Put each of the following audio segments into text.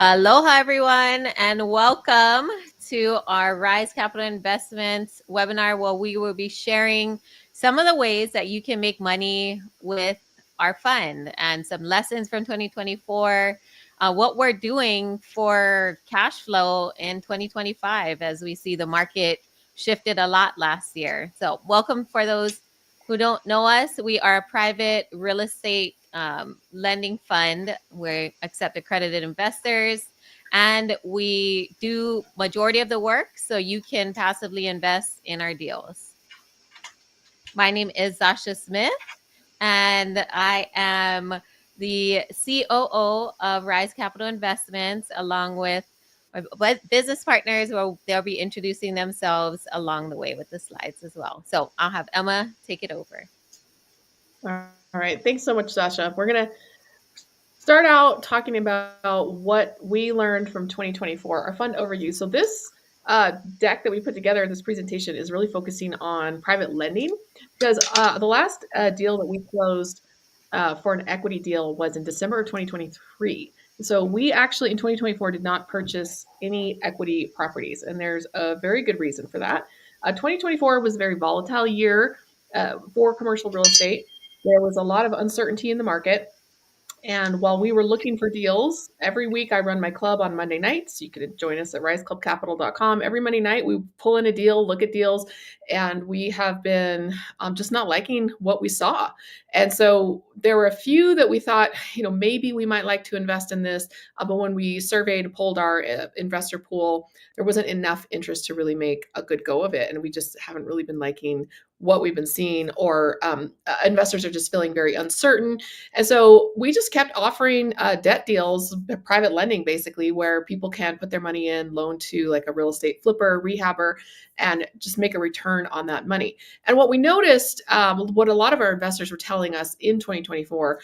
Aloha, everyone, and welcome to our Rise Capital Investments webinar where we will be sharing some of the ways that you can make money with our fund and some lessons from 2024, what we're doing for cash flow in 2025 as we see the market shifted a lot last year. So, welcome for those who don't know us. We are a private real estate lending fund. We accept accredited investors and we do majority of the work so you can passively invest in our deals. My name is Zasha Smith and I am the COO of Rise Capital Investments along with my business partners where they'll be introducing themselves along the way with the slides as well. So I'll have Emma take it over. All right. Thanks so much, Sasha. We're going to start out talking about what we learned from 2024, our fund overview. So this deck that we put together in this presentation is really focusing on private lending because the last deal that we closed for an equity deal was in December of 2023. So we actually in 2024 did not purchase any equity properties, and there's a very good reason for that. 2024 was a very volatile year for commercial real estate. There was a lot of uncertainty in the market. And while we were looking for deals, every week I run my club on Monday nights. You can join us at riseclubcapital.com. Every Monday night, we pull in a deal, look at deals, and we have been just not liking what we saw. And so there were a few that we thought, maybe we might like to invest in this. But when we surveyed and polled our investor pool, there wasn't enough interest to really make a good go of it. And we just haven't really been liking what we've been seeing, or investors are just feeling very uncertain. And so we just kept offering debt deals, private lending basically, where people can put their money in, loan to like a real estate flipper, rehabber, and just make a return on that money. And what we noticed, what a lot of our investors were telling us in 2024,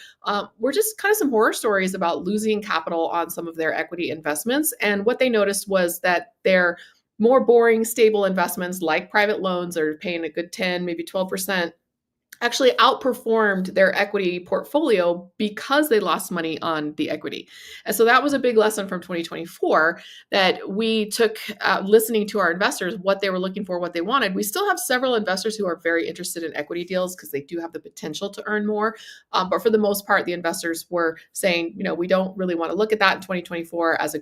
were just kind of some horror stories about losing capital on some of their equity investments. And what they noticed was that their more boring, stable investments like private loans are paying a good 10, maybe 12%, actually outperformed their equity portfolio because they lost money on the equity. And so that was a big lesson from 2024 that we took, listening to our investors, what they were looking for, what they wanted. We still have several investors who are very interested in equity deals because they do have the potential to earn more. But for the most part, the investors were saying, we don't really want to look at that in 2024 as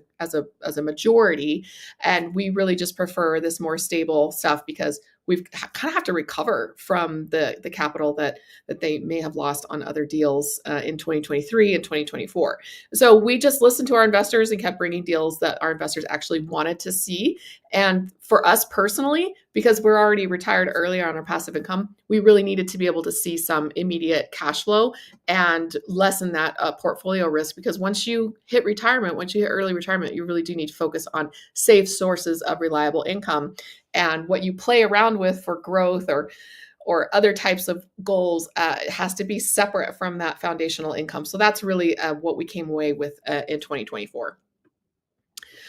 a majority. And we really just prefer this more stable stuff because we kind of have to recover from the capital that they may have lost on other deals in 2023 and 2024. So we just listened to our investors and kept bringing deals that our investors actually wanted to see. And for us personally, because we're already retired earlier on our passive income, we really needed to be able to see some immediate cash flow and lessen that portfolio risk. Because once you hit retirement, once you hit early retirement, you really do need to focus on safe sources of reliable income. And what you play around with for growth or other types of goals has to be separate from that foundational income. So that's really what we came away with in 2024.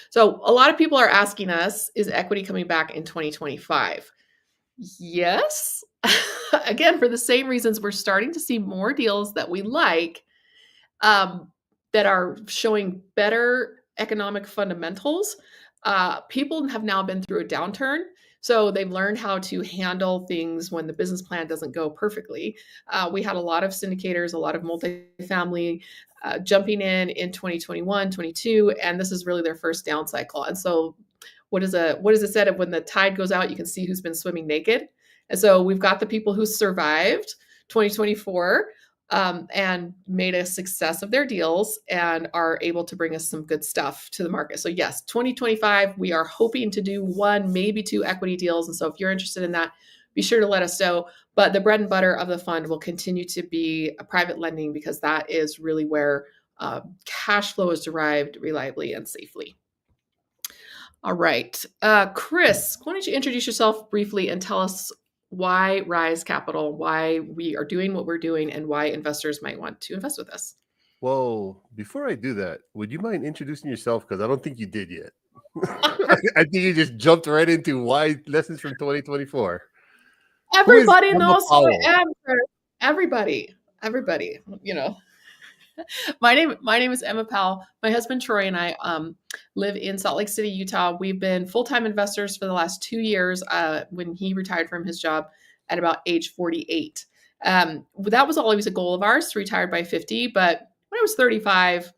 So a lot of people are asking us, is equity coming back in 2025? Yes. Again, for the same reasons, we're starting to see more deals that we like that are showing better economic fundamentals. People have now been through a downturn. So they've learned how to handle things when the business plan doesn't go perfectly. We had a lot of syndicators, a lot of multifamily jumping in 2021, 22, and this is really their first down cycle. And so what is it said of when the tide goes out, you can see who's been swimming naked. And so we've got the people who survived 2024 and made a success of their deals and are able to bring us some good stuff to the market. So yes, 2025, we are hoping to do 1, maybe 2 equity deals. And so if you're interested in that, be sure to let us know. But the bread and butter of the fund will continue to be a private lending because that is really where cash flow is derived reliably and safely. All right. Chris, why don't you introduce yourself briefly and tell us why Rise Capital, why we are doing what we're doing, and why investors might want to invest with us. Whoa, before I do that, would you mind introducing yourself? Because I don't think you did yet. I think you just jumped right into why lessons from 2024. Everybody knows who I am. Everybody, My name is Emma Powell. My husband Troy and I live in Salt Lake City, Utah. We've been full-time investors for the last 2 years. When he retired from his job at about age 48, that was always a goal of ours to retire by 50. But when I was 35,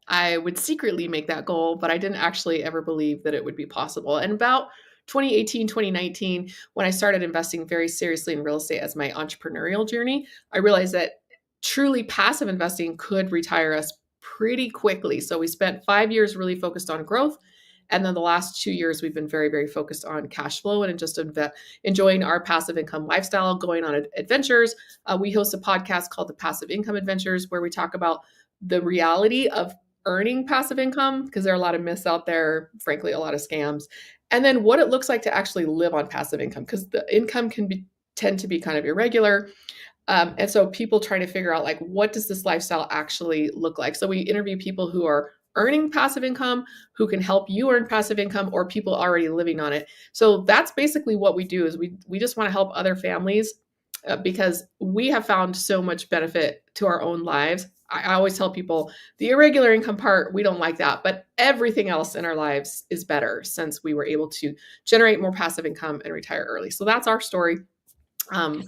I would secretly make that goal, but I didn't actually ever believe that it would be possible. And about 2018, 2019, when I started investing very seriously in real estate as my entrepreneurial journey, I realized that truly passive investing could retire us pretty quickly. So we spent 5 years really focused on growth. And then the last 2 years, we've been very, very focused on cash flow and just enjoying our passive income lifestyle, going on adventures. We host a podcast called The Passive Income Adventures, where we talk about the reality of earning passive income, because there are a lot of myths out there, frankly, a lot of scams. And then what it looks like to actually live on passive income, because the income tend to be kind of irregular. And so people trying to figure out, like, what does this lifestyle actually look like? So we interview people who are earning passive income, who can help you earn passive income, or people already living on it. So that's basically what we do, is we just want to help other families because we have found so much benefit to our own lives. I always tell people the irregular income part, we don't like that, but everything else in our lives is better since we were able to generate more passive income and retire early. So that's our story. And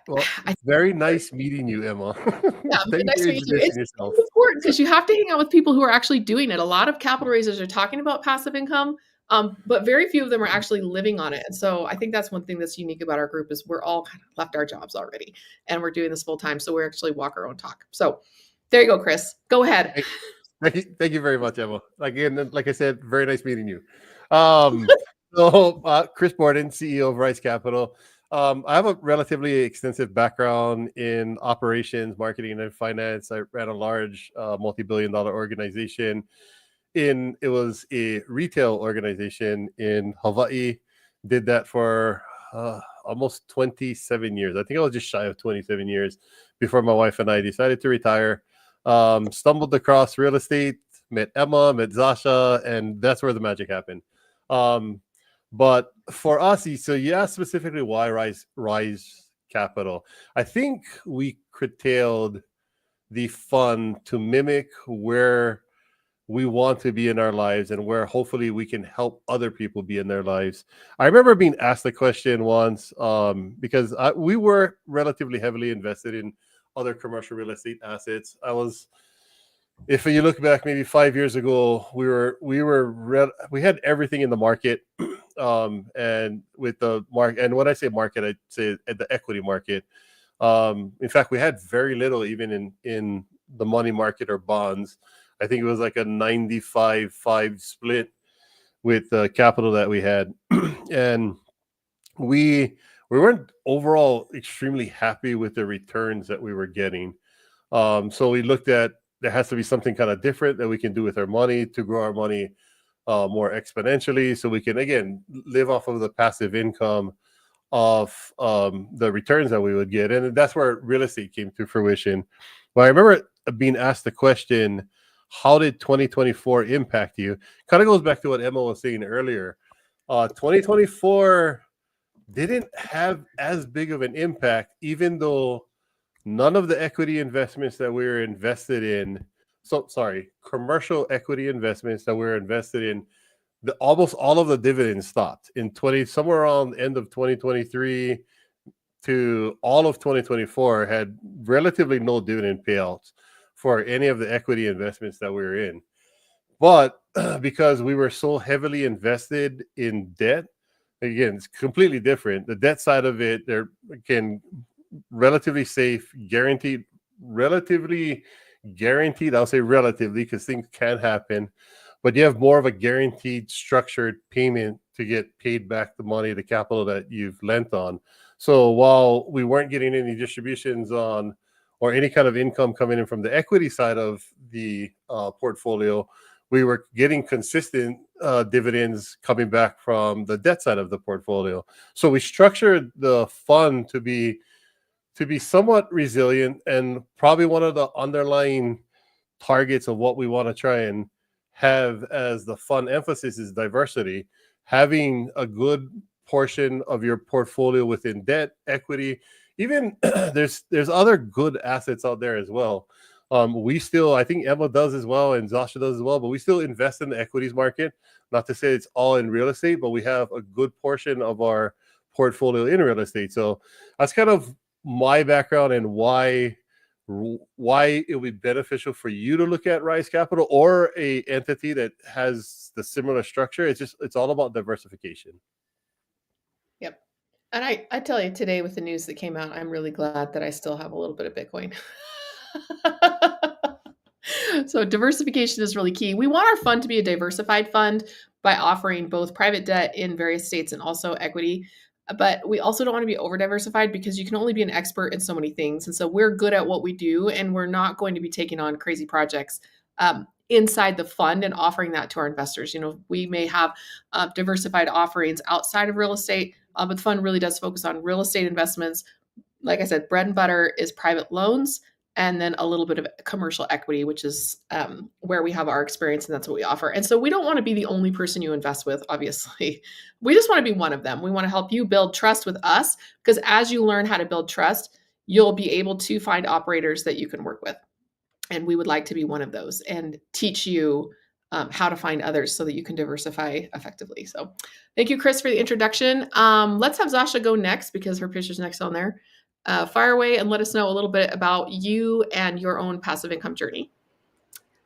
Well, I very nice meeting you, Emma. yeah, Thank you nice for to meet you. introducing yourself. It's important because you have to hang out with people who are actually doing it. A lot of capital raisers are talking about passive income, but very few of them are actually living on it. And so I think that's one thing that's unique about our group is we're all kind of left our jobs already and we're doing this full time. So we actually walk our own talk. So there you go, Chris. Go ahead. Thank you very much, Emma. Again, like I said, very nice meeting you. Chris Borden, CEO of Rise Capital. I have a relatively extensive background in operations, marketing, and finance. I ran a large multi-billion-dollar organization. It was a retail organization in Hawaii. Did that for almost 27 years. I think I was just shy of 27 years before my wife and I decided to retire. Stumbled across real estate, met Emma, met Zasha, and that's where the magic happened. But for us, so you asked specifically why Rise Capital. I think we curtailed the fund to mimic where we want to be in our lives and where hopefully we can help other people be in their lives. I remember being asked the question once because we were relatively heavily invested in other commercial real estate assets. If you look back maybe 5 years ago, we had everything in the market, and with the market, and when I say market, I say at the equity market. In fact, we had very little even in the money market or bonds. I think it was like a 95-5 split with the capital that we had, and we weren't overall extremely happy with the returns that we were getting. So we looked at, there has to be something kind of different that we can do with our money to grow our money more exponentially, so we can again live off of the passive income of the returns that we would get, and that's where real estate came to fruition. But I remember being asked the question, how did 2024 impact you? Kind of goes back to what Emma was saying earlier. 2024 didn't have as big of an impact, even though none of the equity investments that we were invested in, commercial equity investments that we were invested in, almost all of the dividends stopped in somewhere around the end of 2023 to all of 2024 had relatively no dividend payouts for any of the equity investments that we were in. But because we were so heavily invested in debt, again, it's completely different. The debt side of it, they're again relatively safe, relatively guaranteed. I'll say relatively because things can happen, but you have more of a guaranteed structured payment to get paid back the money, the capital that you've lent on. So while we weren't getting any distributions on or any kind of income coming in from the equity side of the portfolio, we were getting consistent dividends coming back from the debt side of the portfolio. So we structured the fund to be somewhat resilient, and probably one of the underlying targets of what we want to try and have as the fund emphasis is diversity. Having a good portion of your portfolio within debt, equity, even there's other good assets out there as well. We still, I think Emma does as well, and Zasha does as well, but we still invest in the equities market. Not to say it's all in real estate, but we have a good portion of our portfolio in real estate. So that's kind of my background and why it would be beneficial for you to look at Rise Capital or a entity that has the similar structure. It's all about diversification. Yep. And I tell you, today with the news that came out, I'm really glad that I still have a little bit of Bitcoin. So diversification is really key. We want our fund to be a diversified fund by offering both private debt in various states and also equity. But we also don't want to be over diversified because you can only be an expert in so many things. And so we're good at what we do, and we're not going to be taking on crazy projects inside the fund and offering that to our investors. You know, we may have diversified offerings outside of real estate, but the fund really does focus on real estate investments. Like I said, bread and butter is private loans, and then a little bit of commercial equity, which is where we have our experience, and that's what we offer. And so we don't want to be the only person you invest with, obviously. We just want to be one of them. We want to help you build trust with us, because as you learn how to build trust, you'll be able to find operators that you can work with. And we would like to be one of those and teach you how to find others so that you can diversify effectively. So thank you, Chris, for the introduction. Let's have Zasha go next because her picture's next on there. Fire away and let us know a little bit about you and your own passive income journey.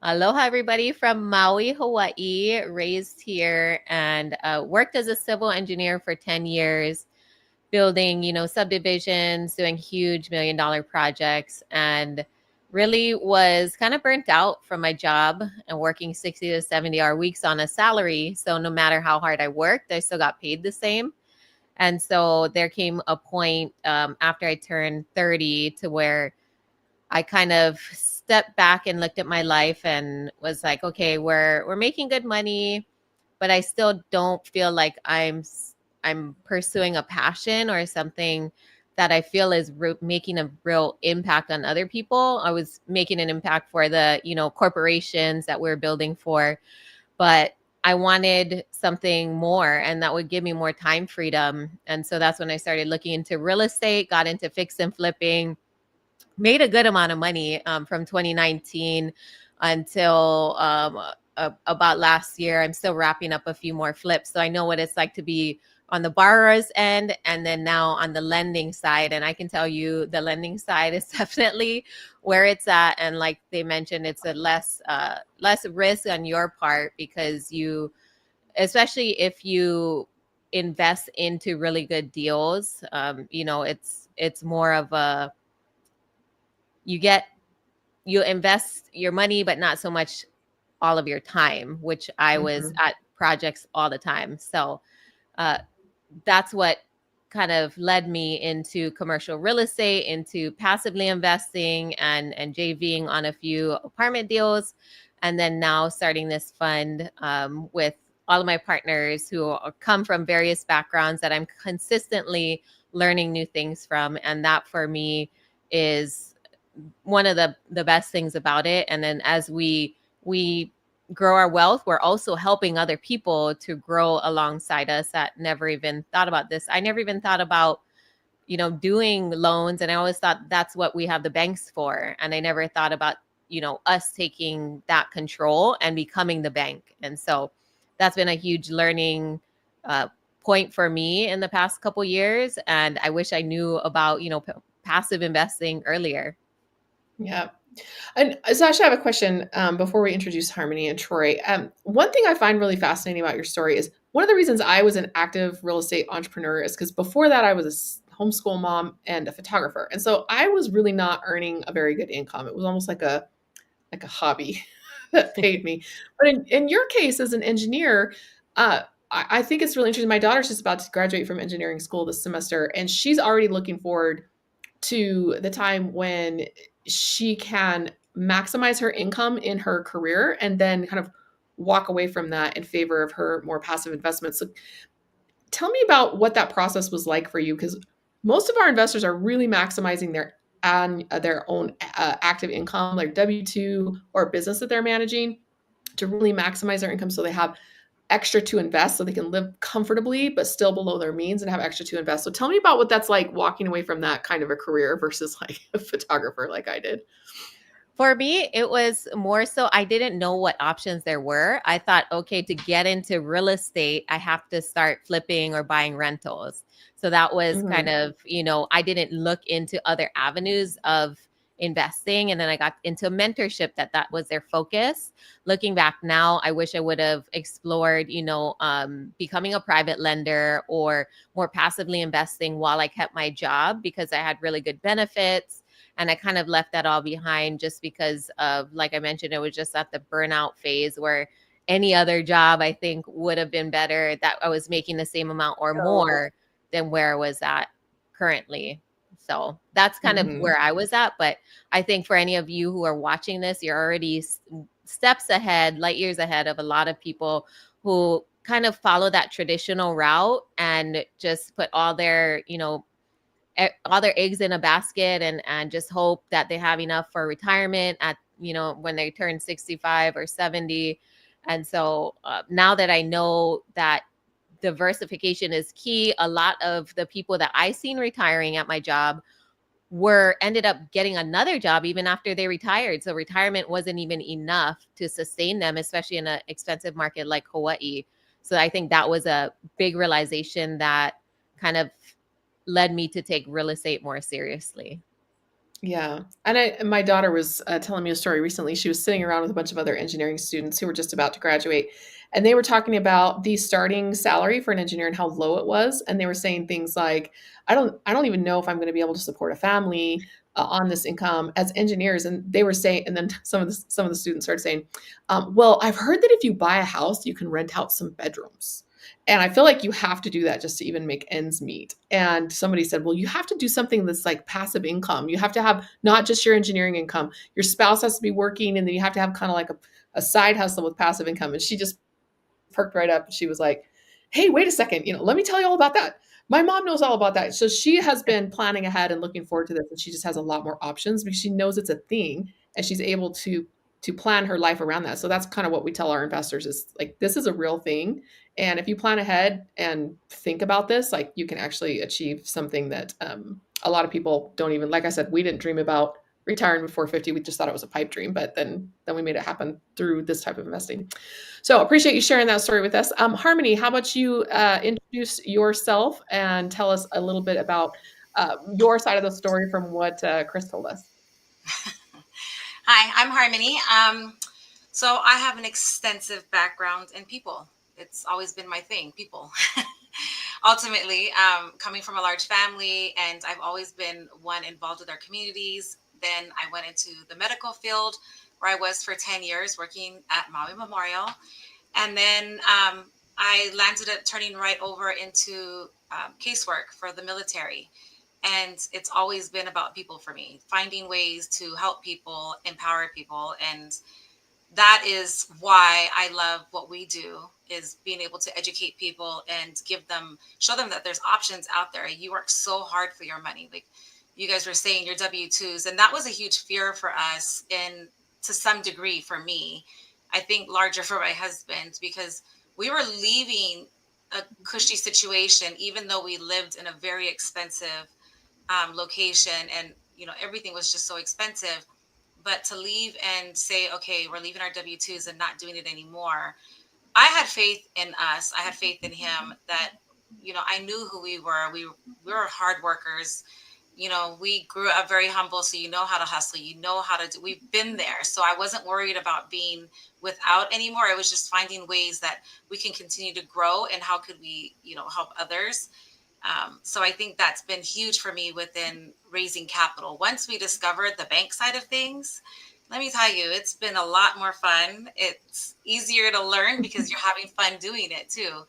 Aloha, everybody from Maui, Hawaii, raised here and worked as a civil engineer for 10 years, building, subdivisions, doing huge $1 million projects, and really was kind of burnt out from my job and working 60 to 70-hour weeks on a salary. So no matter how hard I worked, I still got paid the same. And so there came a point after I turned 30 to where I kind of stepped back and looked at my life and was like, okay, we're making good money, but I still don't feel like I'm pursuing a passion or something that I feel is making a real impact on other people. I was making an impact for the, corporations that we're building for, but I wanted something more, and that would give me more time freedom. And so that's when I started looking into real estate, got into fix and flipping, made a good amount of money from 2019 until about last year. I'm still wrapping up a few more flips. So I know what it's like to be on the borrower's end and then now on the lending side. And I can tell you the lending side is definitely where it's at. And like they mentioned, it's a less risk on your part because especially if you invest into really good deals, it's more of a, you invest your money, but not so much all of your time, which I was at projects all the time. So that's what kind of led me into commercial real estate, into passively investing and JVing on a few apartment deals. And then now starting this fund with all of my partners who come from various backgrounds that I'm consistently learning new things from. And that for me is one of the best things about it. And then as we grow our wealth, we're also helping other people to grow alongside us that never even thought about this. I never even thought about, doing loans. And I always thought that's what we have the banks for. And I never thought about, us taking that control and becoming the bank. And so that's been a huge learning point for me in the past couple years. And I wish I knew about, passive investing earlier. Yeah. And Zasha, I have a question before we introduce Harmony and Troy. One thing I find really fascinating about your story is one of the reasons I was an active real estate entrepreneur is because before that I was a homeschool mom and a photographer. And so I was really not earning a very good income. It was almost like a hobby that paid me. But in your case as an engineer, I think it's really interesting. My daughter's just about to graduate from engineering school this semester, and she's already looking forward to the time when she can maximize her income in her career and then kind of walk away from that in favor of her more passive investments. So tell me about what that process was like for you, because most of our investors are really maximizing their own active income, like W-2 or business that they're managing, to really maximize their income so they have extra to invest so they can live comfortably but still below their means and have extra to invest. So tell me about what that's like walking away from that kind of a career versus like a photographer like I did. For me, it was more so I didn't know what options there were. I thought, okay, to get into real estate, I have to start flipping or buying rentals. So that was kind Mhm. of, I didn't look into other avenues of investing. And then I got into mentorship that was their focus. Looking back now, I wish I would have explored, becoming a private lender or more passively investing while I kept my job because I had really good benefits, and I kind of left that all behind just because of, like I mentioned, it was just at the burnout phase where any other job I think would have been better, that I was making the same amount or Oh. more than where I was at currently. So that's kind of Mhm. where I was at. But I think for any of you who are watching this, you're already steps ahead, light years ahead of a lot of people who kind of follow that traditional route and just put all their eggs in a basket and just hope that they have enough for retirement at when they turn 65 or 70. And so now that I know that diversification is key, a lot of the people that I seen retiring at my job were ended up getting another job even after they retired. So retirement wasn't even enough to sustain them, especially in an expensive market like Hawaii. So I think that was a big realization that kind of led me to take real estate more seriously. Yeah. And my daughter was telling me a story recently. She was sitting around with a bunch of other engineering students who were just about to graduate. And they were talking about the starting salary for an engineer and how low it was. And they were saying things like, I don't even know if I'm going to be able to support a family on this income as engineers. And they were saying, and then some of the students started saying, well, I've heard that if you buy a house, you can rent out some bedrooms. And I feel like you have to do that just to even make ends meet. And somebody said, well, you have to do something that's like passive income. You have to have not just your engineering income. Your spouse has to be working, and then you have to have kind of like a side hustle with passive income. And she just perked right up. She was like, hey, wait a second. Let me tell you all about that. My mom knows all about that. So she has been planning ahead and looking forward to this. And she just has a lot more options because she knows it's a thing and she's able to plan her life around that. So that's kind of what we tell our investors is like, this is a real thing. And if you plan ahead and think about this, like you can actually achieve something that a lot of people don't even, like I said, we didn't dream about retiring before 50. We just thought it was a pipe dream, but then we made it happen through this type of investing. So appreciate you sharing that story with us. Harmony, how about you introduce yourself and tell us a little bit about your side of the story from what Chris told us. Hi, I'm Harmony. So I have an extensive background in people. It's always been my thing, people. Ultimately, coming from a large family, and I've always been one involved with our communities. Then I went into the medical field where I was for 10 years working at Maui Memorial. And then I landed up turning right over into casework for the military. And it's always been about people for me, finding ways to help people, empower people. And that is why I love what we do, is being able to educate people and show them that there's options out there. You work so hard for your money. Like you guys were saying, your W-2s. And that was a huge fear for us, and to some degree for me, I think larger for my husband, because we were leaving a cushy situation, even though we lived in a very expensive location, and everything was just so expensive. But to leave and say, okay, we're leaving our W-2s and not doing it anymore, I had faith in us. I had faith in him that I knew who we were. We were hard workers. We grew up very humble, so how to hustle, how to do. We've been there, so I wasn't worried about being without anymore. I was just finding ways that we can continue to grow, and how could we help others. So I think that's been huge for me within raising capital. Once we discovered the bank side of things, let me tell you, it's been a lot more fun. It's easier to learn because you're having fun doing it too.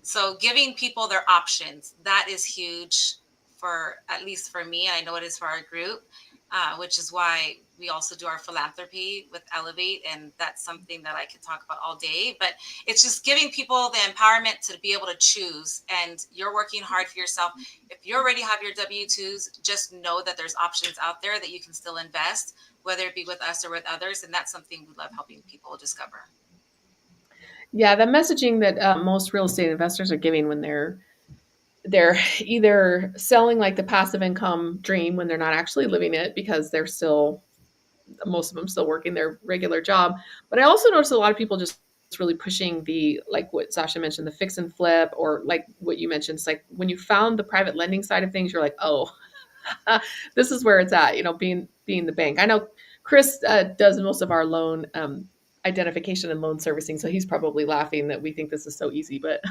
So giving people their options, that is huge, for at least for me. I know it is for our group, which is why we also do our philanthropy with Elevate. And that's something that I could talk about all day, but it's just giving people the empowerment to be able to choose. And you're working hard for yourself. If you already have your W-2s, just know that there's options out there that you can still invest, whether it be with us or with others. And that's something we love helping people discover. Yeah, the messaging that most real estate investors are giving when they're either selling like the passive income dream when they're not actually living it because they're still, most of them still working their regular job. But I also notice a lot of people just really pushing the, like what Sasha mentioned, the fix and flip, or like what you mentioned. It's like when you found the private lending side of things, you're like, oh, this is where it's at, being the bank. I know Chris does most of our loan identification and loan servicing, so he's probably laughing that we think this is so easy, but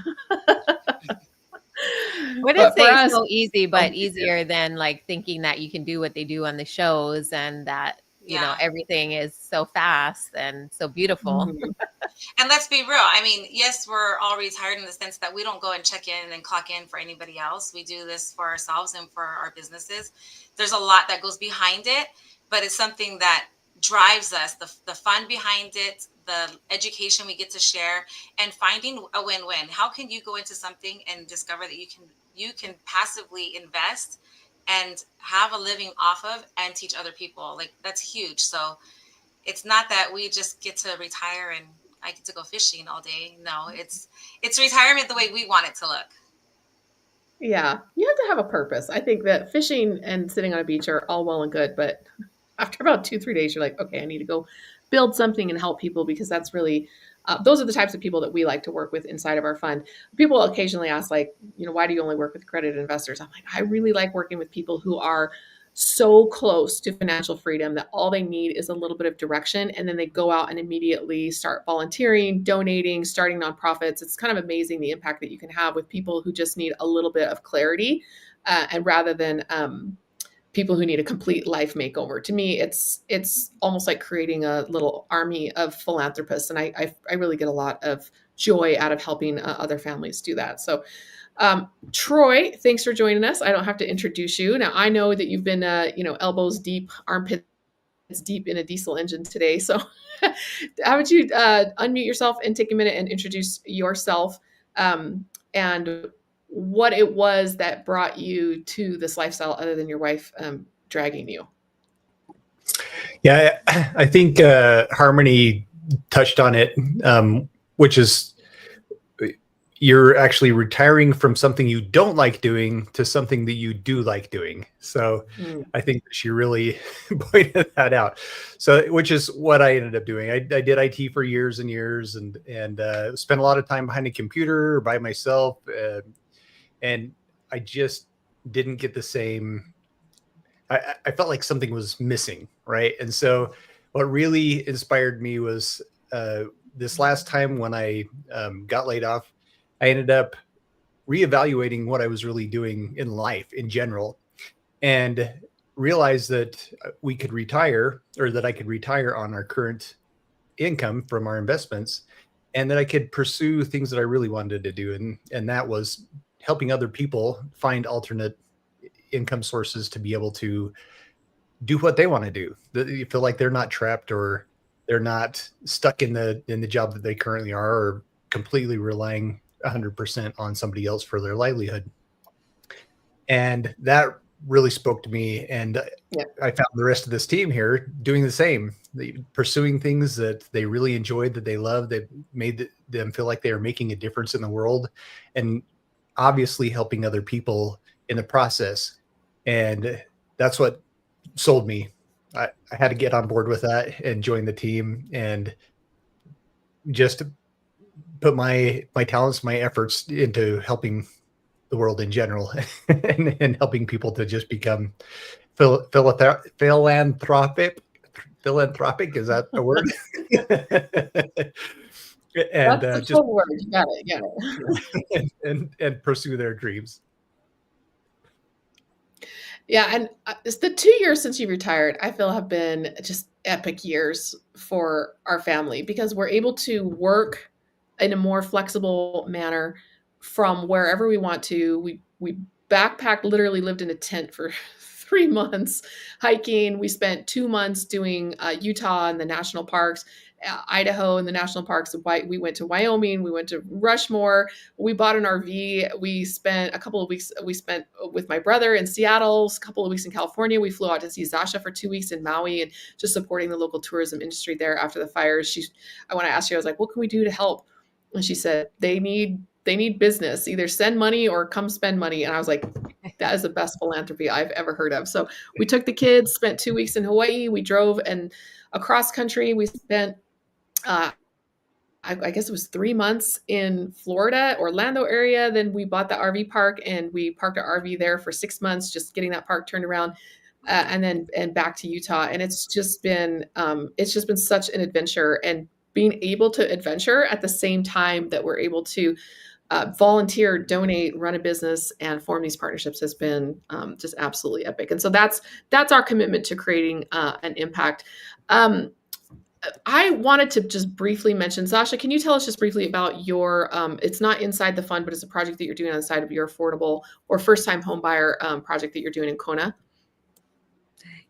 Wouldn't but for say it's us, so easy, oh, but easier than like thinking that you can do what they do on the shows and that, Yeah. everything is so fast and so beautiful. mhm. And let's be real. I mean, yes, we're all retired in the sense that we don't go and check in and clock in for anybody else. We do this for ourselves and for our businesses. There's a lot that goes behind it, but it's something that drives us, the fun behind it, the education we get to share, and finding a win-win. How can you go into something and discover that you can passively invest and have a living off of and teach other people? Like, that's huge. So it's not that we just get to retire and I get to go fishing all day. No, it's retirement the way we want it to look. Yeah, you have to have a purpose. I think that fishing and sitting on a beach are all well and good, but after about 2-3 days, you're like, okay, I need to go build something and help people, because that's really those are the types of people that we like to work with inside of our fund. People occasionally ask, like, why do you only work with accredited investors? I'm like, I really like working with people who are so close to financial freedom that all they need is a little bit of direction, and then they go out and immediately start volunteering, donating, starting nonprofits. It's kind of amazing the impact that you can have with people who just need a little bit of clarity, and rather than people who need a complete life makeover. To me, it's almost like creating a little army of philanthropists, and I really get a lot of joy out of helping other families do that. So, Troy, thanks for joining us. I don't have to introduce you now. I know that you've been elbows deep, armpits deep in a diesel engine today. So, how would you unmute yourself and take a minute and introduce yourself, and what it was that brought you to this lifestyle other than your wife dragging you? Yeah, I think Harmony touched on it, which is you're actually retiring from something you don't like doing to something that you do like doing. So I think she really pointed that out. So, which is what I ended up doing. I did IT for years and years, and spent a lot of time behind a computer or by myself, and I just didn't get the same. I felt like something was missing, right? And so, what really inspired me was this last time when I got laid off. I ended up reevaluating what I was really doing in life in general, and realized that we could retire, or that I could retire on our current income from our investments, and that I could pursue things that I really wanted to do. And that was helping other people find alternate income sources to be able to do what they want to do. That you feel like they're not trapped, or they're not stuck in the job that they currently are, or completely relying 100% on somebody else for their livelihood. And that really spoke to me. And I found the rest of this team here doing the same, pursuing things that they really enjoyed, that they loved, that made them feel like they were making a difference in the world, and obviously helping other people in the process. And that's what sold me. I had to get on board with that and join the team, and just put my talents, my efforts into helping the world in general, and helping people to just become philanthropic. Philanthropic, is that a word? And That's the just word. You got it. and pursue their dreams. Yeah, and it's the 2 years since you retired, I feel, have been just epic years for our family, because we're able to work in a more flexible manner from wherever we want to. We backpacked, literally lived in a tent for 3 months hiking. We spent 2 months doing Utah and the national parks, Idaho and the national parks. We went to Wyoming. We went to Rushmore. We bought an RV. We spent a couple of weeks. We spent with my brother in Seattle, a couple of weeks in California. We flew out to see Sasha for 2 weeks in Maui, and just supporting the local tourism industry there after the fires. I want to ask you, I was like, what can we do to help? And she said, they need business, either send money or come spend money. And I was like, that is the best philanthropy I've ever heard of. So we took the kids, spent 2 weeks in Hawaii. We drove and across country. We spent, I guess it was 3 months in Florida, Orlando area. Then we bought the RV park and we parked our RV there for 6 months, just getting that park turned around. And back to Utah. And it's just been such an adventure, and being able to adventure at the same time that we're able to volunteer, donate, run a business, and form these partnerships has been just absolutely epic. And so that's our commitment to creating an impact. I wanted to just briefly mention, Sasha, can you tell us just briefly about your, it's not inside the fund, but it's a project that you're doing on the side of your affordable or first-time home buyer project that you're doing in Kona?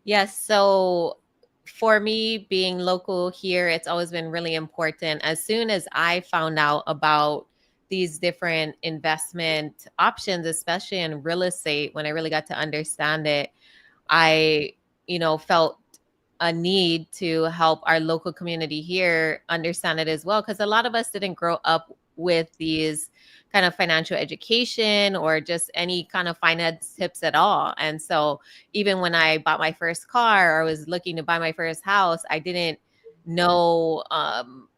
Yes. So for me, being local here, it's always been really important. As soon as I found out about these different investment options, especially in real estate, when I really got to understand it, I, felt a need to help our local community here understand it as well. Because a lot of us didn't grow up with these kind of financial education or just any kind of finance tips at all. And so even when I bought my first car or was looking to buy my first house, I didn't know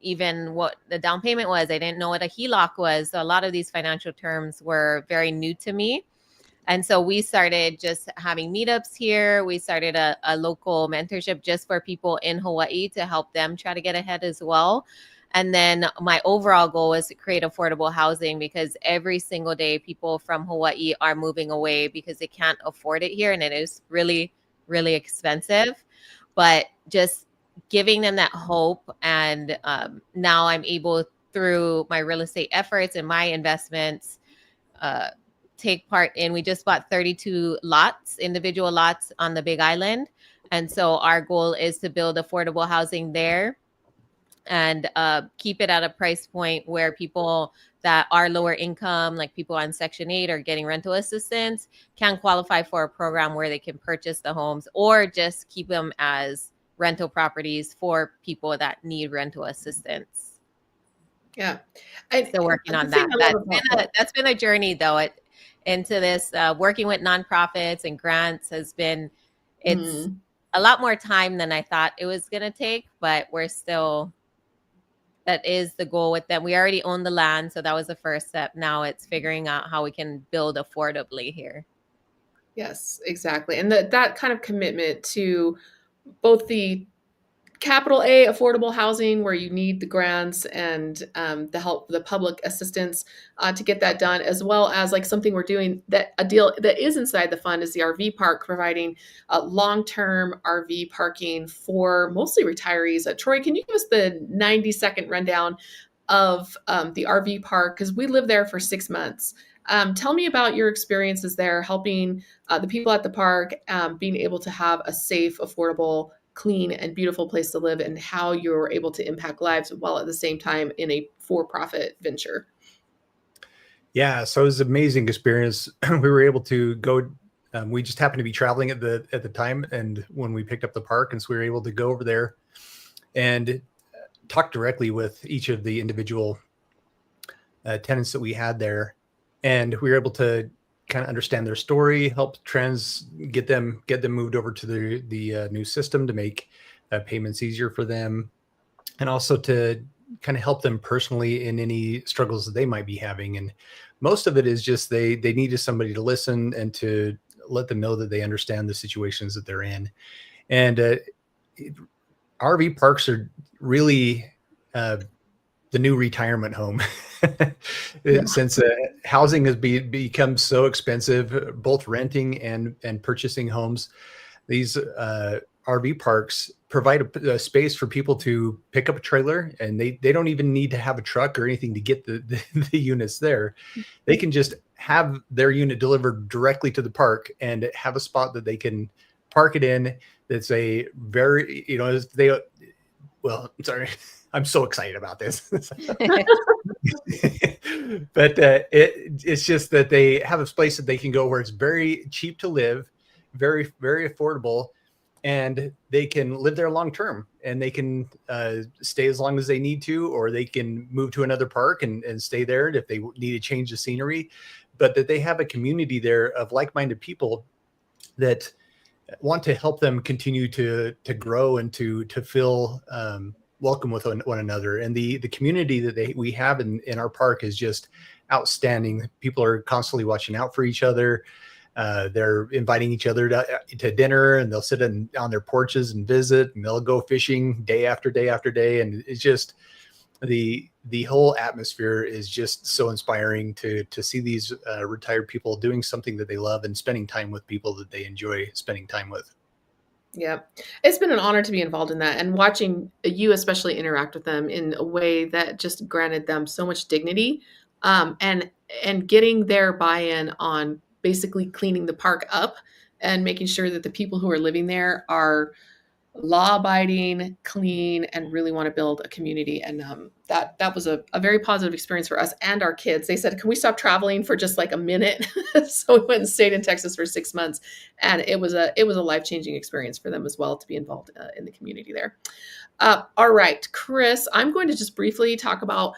even what the down payment was. I didn't know what a HELOC was. So a lot of these financial terms were very new to me. And so we started just having meetups here. We started a local mentorship just for people in Hawaii to help them try to get ahead as well. And then my overall goal was to create affordable housing, because every single day people from Hawaii are moving away because they can't afford it here. And it is really, really expensive. But just giving them that hope. And now I'm able, through my real estate efforts and my investments, take part in, we just bought 32 lots, individual lots on the Big Island. And so our goal is to build affordable housing there and keep it at a price point where people that are lower income, like people on Section 8 or getting rental assistance, can qualify for a program where they can purchase the homes, or just keep them as rental properties for people that need rental assistance. Yeah. So working on that. That's been a journey, though. Into this, working with nonprofits and grants has been, it's a lot more time than I thought it was going to take, but we're still, that is the goal with them. We already own the land, so that was the first step. Now it's figuring out how we can build affordably here. Yes, exactly. And that kind of commitment to both the capital A affordable housing, where you need the grants and the help, the public assistance to get that done, as well as like something we're doing, that a deal that is inside the fund is the RV park, providing long-term RV parking for mostly retirees. Troy, can you give us the 90-second rundown of the RV park? Because we lived there for 6 months. Tell me about your experiences there, helping the people at the park, being able to have a safe, affordable, clean, and beautiful place to live, and how you're able to impact lives while at the same time in a for-profit venture. Yeah, so it was an amazing experience. We were able to go. We just happened to be traveling at the time, and when we picked up the park, and so we were able to go over there and talk directly with each of the individual tenants that we had there, and we were able to kind of understand their story, help get them moved over to the new system to make payments easier for them, and also to kind of help them personally in any struggles that they might be having. And most of it is just they needed somebody to listen and to let them know that they understand the situations that they're in. And RV parks are really the new retirement home. Yeah. Since housing has become so expensive, both renting and purchasing homes, these RV parks provide a space for people to pick up a trailer, and they don't even need to have a truck or anything to get the units there. They can just have their unit delivered directly to the park and have a spot that they can park it in. That's a very, sorry, I'm so excited about this. But it's just that they have a place that they can go where it's very cheap to live, very, very affordable. and they can live there long term, and they can stay as long as they need to, or they can move to another park and stay there if they need to change the scenery, but that they have a community there of like-minded people that want to help them continue to grow and to feel welcome with one another. And the community that we have in our park is just outstanding. People are constantly watching out for each other. They're inviting each other to dinner, and they'll sit on their porches and visit, and they'll go fishing day after day after day. And it's just the whole atmosphere is just so inspiring to see these retired people doing something that they love and spending time with people that they enjoy spending time with. Yeah, it's been an honor to be involved in that, and watching you especially interact with them in a way that just granted them so much dignity, and getting their buy-in on basically cleaning the park up and making sure that the people who are living there are law-abiding, clean, and really want to build a community. And that was a very positive experience for us and our kids. They said, "Can we stop traveling for just like a minute?" So we went and stayed in Texas for 6 months, and it was a life-changing experience for them as well to be involved in the community there. All right, Chris, I'm going to just briefly talk about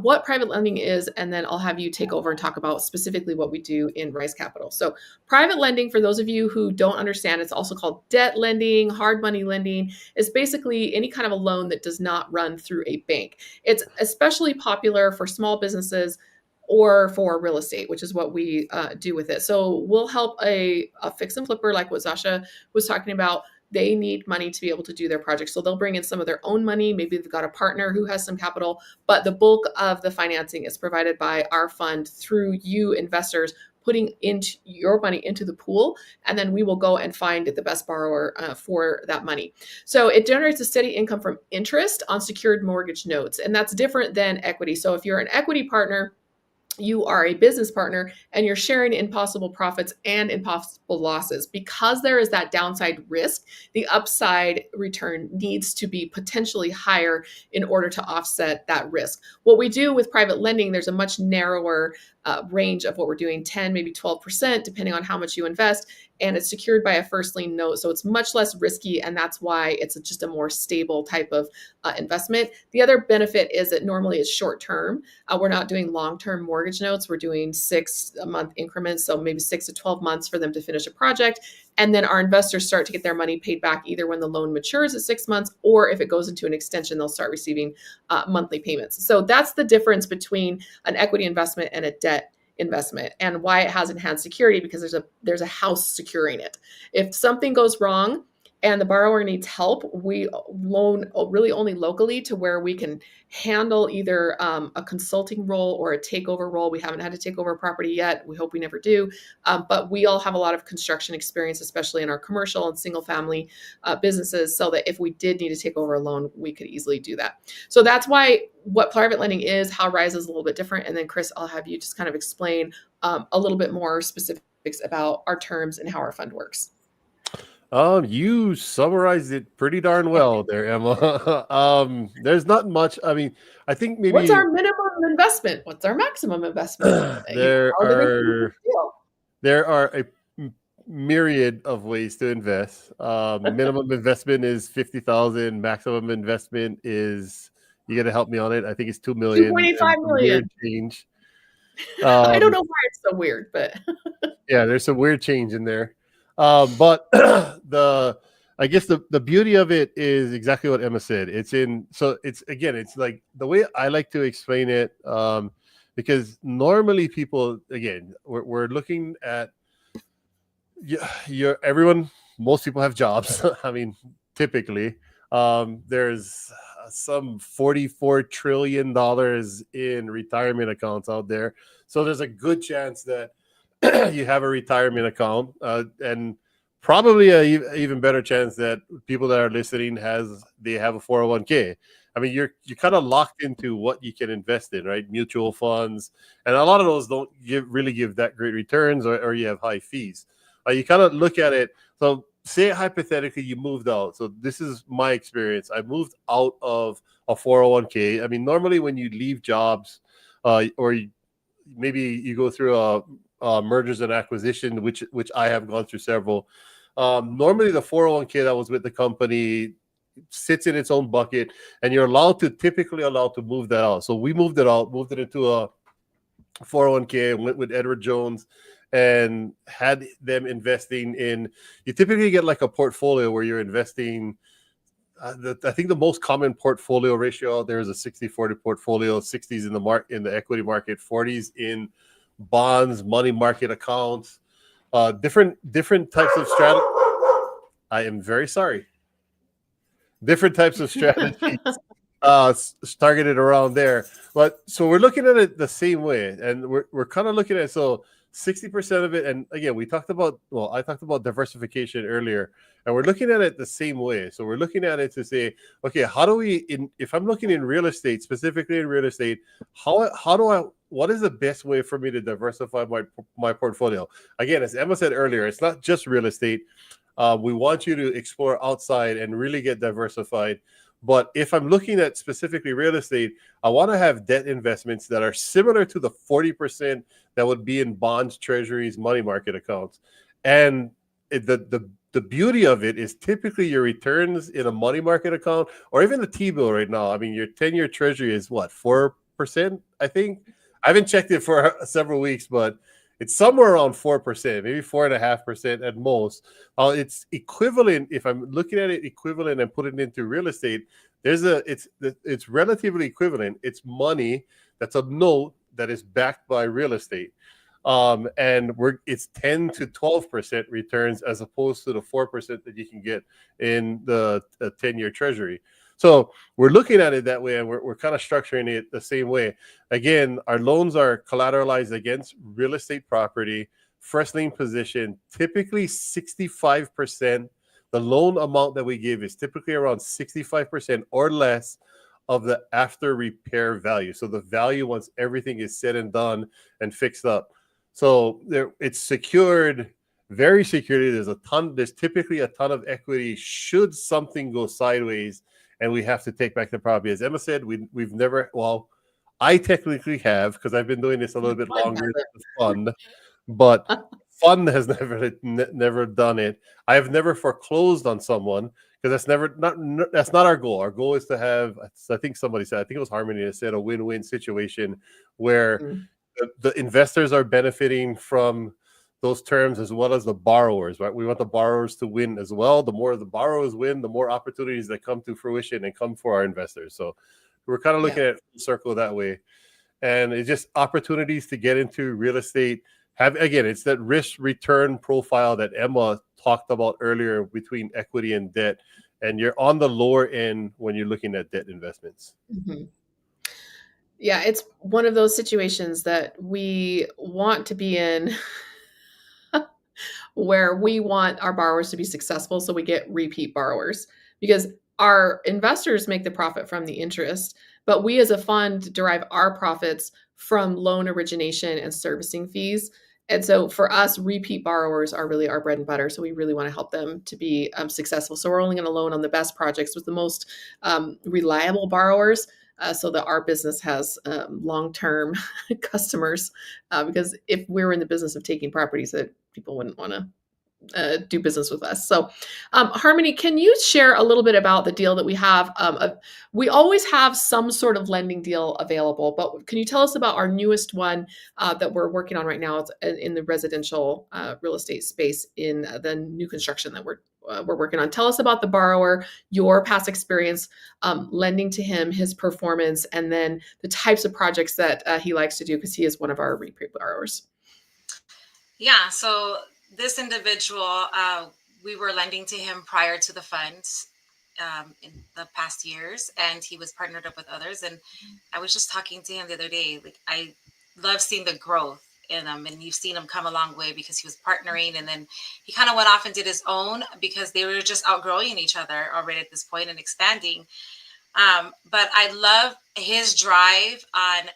what private lending is, and then I'll have you take over and talk about specifically what we do in Rise Capital. So private lending, for those of you who don't understand, it's also called debt lending, hard money lending, is basically any kind of a loan that does not run through a bank. It's especially popular for small businesses or for real estate, which is what we do with it. So we'll help a fix and flipper, like what Sasha was talking about. They need money to be able to do their project. So they'll bring in some of their own money. Maybe they've got a partner who has some capital, but the bulk of the financing is provided by our fund through you investors putting into your money into the pool. And then we will go and find the best borrower for that money. So it generates a steady income from interest on secured mortgage notes. And that's different than equity. So if you're an equity partner, you are a business partner and you're sharing in possible profits and in possible losses. Because there is that downside risk, the upside return needs to be potentially higher in order to offset that risk. What we do with private lending, there's a much narrower range of what we're doing, 10, maybe 12%, depending on how much you invest. And it's secured by a first lien note. So it's much less risky. And that's why it's just a more stable type of investment. The other benefit is that normally it's short term. We're not doing long-term mortgage notes. We're doing 6-month increments. So maybe 6 to 12 months for them to finish a project. And then our investors start to get their money paid back either when the loan matures at 6 months, or if it goes into an extension, they'll start receiving monthly payments. So that's the difference between an equity investment and a debt investment, and why it has enhanced security, because there's a house securing it. If something goes wrong and the borrower needs help, we loan really only locally to where we can handle either a consulting role or a takeover role. We haven't had to take over a property yet. We hope we never do. But we all have a lot of construction experience, especially in our commercial and single family businesses, so that if we did need to take over a loan, we could easily do that. So that's why what private lending is, how Rise is a little bit different. And then Chris, I'll have you just kind of explain a little bit more specifics about our terms and how our fund works. You summarized it pretty darn well there, Emma. There's not much. I mean, I think maybe what's our minimum investment? What's our maximum investment? there are a myriad of ways to invest. Minimum investment is 50,000. Maximum investment is, you got to help me on it, I think it's 2 million. 2.85 million. Change. I don't know why it's so weird, but yeah, there's some weird change in there. But I guess the beauty of it is exactly what Emma said. It's like the way I like to explain it, because normally people, again, we're looking at most people have jobs. I mean, typically, there's some $44 trillion in retirement accounts out there. So there's a good chance that you have a retirement account, and probably a even better chance that people that are listening they have a 401k. I mean, you're kind of locked into what you can invest in, right? Mutual funds, and a lot of those don't really give that great returns, or you have high fees. You kind of look at it. So say hypothetically you moved out. So this is my experience. I moved out of a 401k. I mean, normally when you leave jobs, or maybe you go through a mergers and acquisition, which I have gone through several. Normally, the 401k that was with the company sits in its own bucket, and you're typically allowed to move that out. So we moved it into a 401k, and went with Edward Jones and had them investing in. You typically get like a portfolio where you're investing. I think the most common portfolio ratio out there is a 60-40 portfolio. 60s in the equity market, 40s in bonds, money market accounts, different types of strategy. I am very sorry. Different types of strategies targeted around there. But so we're looking at it the same way, and we're kind of looking at 60% of it. And again, I talked about diversification earlier, and we're looking at it the same way. So we're looking at it to say, okay, how do we, if I'm looking in real estate, specifically in real estate, what is the best way for me to diversify my portfolio? Again, as Emma said earlier, it's not just real estate. We want you to explore outside and really get diversified. But if I'm looking at specifically real estate, I want to have debt investments that are similar to the 40% that would be in bonds, treasuries, money market accounts. And the beauty of it is typically your returns in a money market account, or even the T-bill right now. I mean, your 10-year treasury is what, 4%, I think? I haven't checked it for several weeks, but it's somewhere around 4%, maybe 4.5% at most. It's equivalent. If I'm looking at it equivalent and putting it into real estate, it's relatively equivalent. It's money that's a note that is backed by real estate, and it's 10 to 12% returns as opposed to the 4% that you can get in the 10-year treasury. So we're looking at it that way, and we're kind of structuring it the same way. Again, our loans are collateralized against real estate property, first lien position, typically 65%. The loan amount that we give is typically around 65% or less of the after repair value. So the value once everything is said and done and fixed up. So it's secured, very secured. There's typically a ton of equity should something go sideways and we have to take back the property. As Emma said, we've never, well, I technically have, because I've been doing this a little bit longer than the fund, but fund has never done it. I have never foreclosed on someone, because that's not our goal. Our goal is to have, I think somebody said, I think it was Harmony that said, a win-win situation where the investors are benefiting from those terms as well as the borrowers, right? We want the borrowers to win as well. The more the borrowers win, the more opportunities that come to fruition and come for our investors. So we're kind of looking at the circle that way. And it's just opportunities to get into real estate. It's that risk return profile that Emma talked about earlier between equity and debt. And you're on the lower end when you're looking at debt investments. Mm-hmm. Yeah, it's one of those situations that we want to be in where we want our borrowers to be successful, so we get repeat borrowers, because our investors make the profit from the interest, but we as a fund derive our profits from loan origination and servicing fees. And so for us, repeat borrowers are really our bread and butter. So we really want to help them to be successful. So we're only going to loan on the best projects with the most reliable borrowers, so that our business has long-term customers. Because if we're in the business of taking properties, that people wouldn't want to do business with us. So Harmony, can you share a little bit about the deal that we have? We always have some sort of lending deal available, but can you tell us about our newest one that we're working on right now? It's in the residential real estate space, in the new construction that we're working on. Tell us about the borrower, your past experience lending to him, his performance, and then the types of projects that he likes to do, because he is one of our repeat borrowers. Yeah, so this individual, we were lending to him prior to the funds in the past years, and he was partnered up with others. And I was just talking to him the other day. Like, I love seeing the growth in him, and you've seen him come a long way because he was partnering, and then he kind of went off and did his own because they were just outgrowing each other already at this point and expanding. But I love his drive on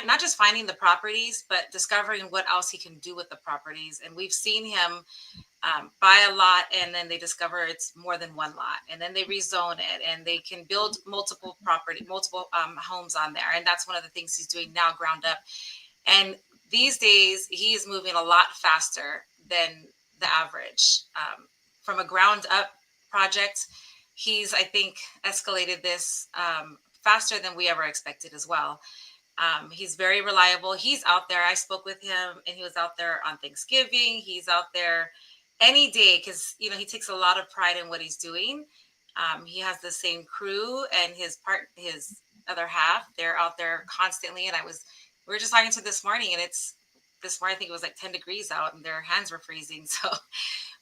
not just finding the properties, but discovering what else he can do with the properties. And we've seen him buy a lot, and then they discover it's more than one lot, and then they rezone it, and they can build multiple homes on there. And that's one of the things he's doing now, ground up. And these days, he is moving a lot faster than the average. From a ground up project, he's, I think, escalated this faster than we ever expected as well. He's very reliable. He's out there. I spoke with him, and he was out there on Thanksgiving. He's out there any day because, you know, he takes a lot of pride in what he's doing. He has the same crew, and his other half, they're out there constantly. And we were just talking to this morning, and this morning, I think it was like 10 degrees out, and their hands were freezing. So,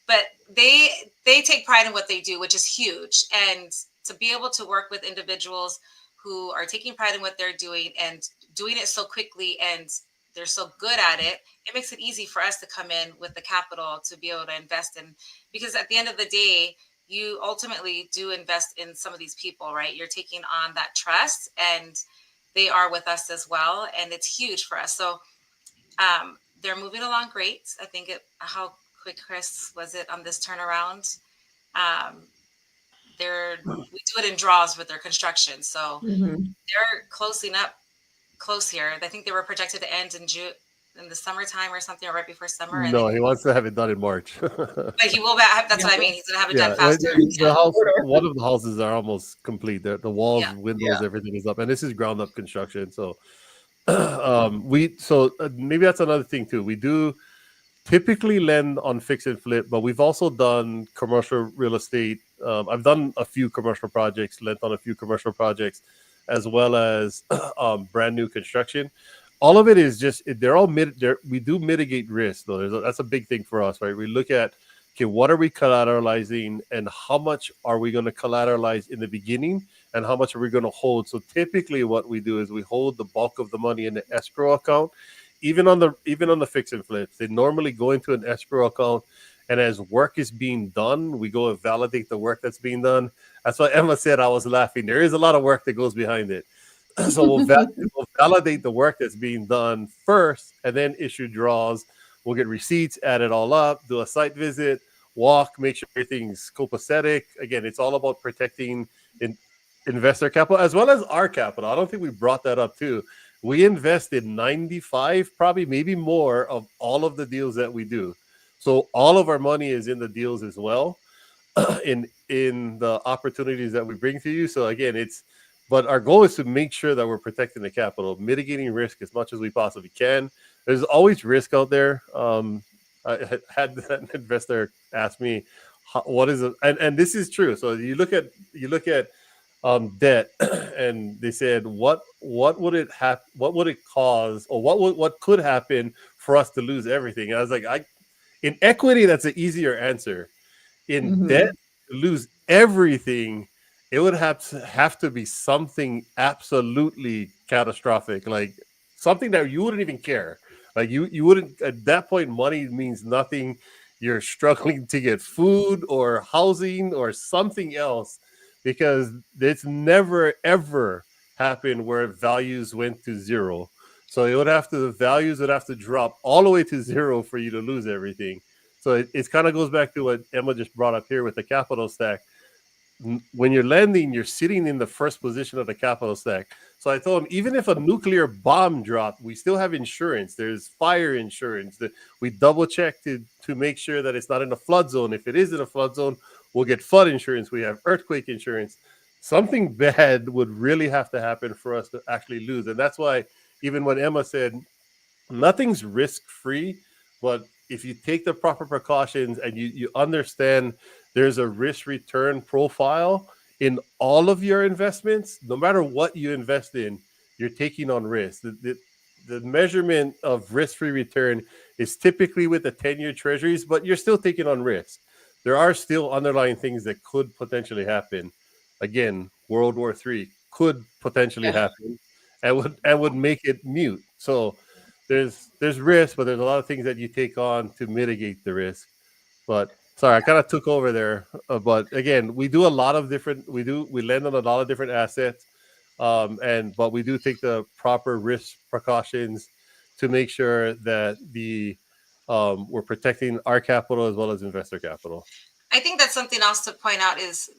but they take pride in what they do, which is huge. And to be able to work with individuals who are taking pride in what they're doing and doing it so quickly, and they're so good at it, it makes it easy for us to come in with the capital to be able to invest in. Because at the end of the day, you ultimately do invest in some of these people, right? You're taking on that trust, and they are with us as well. And it's huge for us. So they're moving along great. I think how quick, Chris, was it on this turnaround? We do it in draws with their construction. So they're closing up close here. I think they were projected to end in June, in the summertime or something, or right before summer. No, he wants to have it done in March. But he will have, that's what I mean. He's going to have it done faster. The house, one of the houses are almost complete. The walls, windows, everything is up. And this is ground up construction. So maybe that's another thing too. We do typically lend on fix and flip, but we've also done commercial real estate. I've done a few commercial projects, lent on a few commercial projects, as well as brand new construction. All of it is just, they're all we do mitigate risk though. That's a big thing for us, right? We look at, okay, what are we collateralizing, and how much are we going to collateralize in the beginning, and how much are we going to hold? So typically what we do is we hold the bulk of the money in the escrow account. Even on the fix and flips, they normally go into an escrow account, and as work is being done, we go and validate the work that's being done. That's why Emma said, I was laughing. There is a lot of work that goes behind it. So we'll validate the work that's being done first, and then issue draws. We'll get receipts, add it all up, do a site visit, walk, make sure everything's copacetic. Again, it's all about protecting investor capital as well as our capital. I don't think we brought that up too. We invest in 95, probably maybe more, of all of the deals that we do. So all of our money is in the deals as well, in the opportunities that we bring to you. So again, but our goal is to make sure that we're protecting the capital, mitigating risk as much as we possibly can. There's always risk out there. I had an investor ask me, what is it? And this is true. So you look at debt, and they said, what would it cause, or what could happen for us to lose everything? And I was like, in equity, that's an easier answer. In debt, to lose everything, it would have to be something absolutely catastrophic, like something that you wouldn't even care. Like you wouldn't, at that point, money means nothing. You're struggling to get food or housing or something else, because it's never ever happened where values went to zero. So the values would have to drop all the way to zero for you to lose everything. So it kind of goes back to what Emma just brought up here with the capital stack. When you're lending, you're sitting in the first position of the capital stack. So I told him, even if a nuclear bomb dropped, we still have insurance. There's fire insurance that we double check to make sure that it's not in a flood zone. If it is in a flood zone, we'll get flood insurance. We have earthquake insurance. Something bad would really have to happen for us to actually lose. And that's why, even when Emma said nothing's risk-free, but if you take the proper precautions and you understand there's a risk-return profile in all of your investments, no matter what you invest in, you're taking on risk. The measurement of risk-free return is typically with the 10-year treasuries, but you're still taking on risk. There are still underlying things that could potentially happen. Again, World War III could potentially happen and would make it mute. So there's risk, but there's a lot of things that you take on to mitigate the risk. But sorry, I kind of took over there. But again, we do a lot of we lend on a lot of different assets. But we do take the proper risk precautions to make sure that we're protecting our capital as well as investor capital. I think that's something else to point out is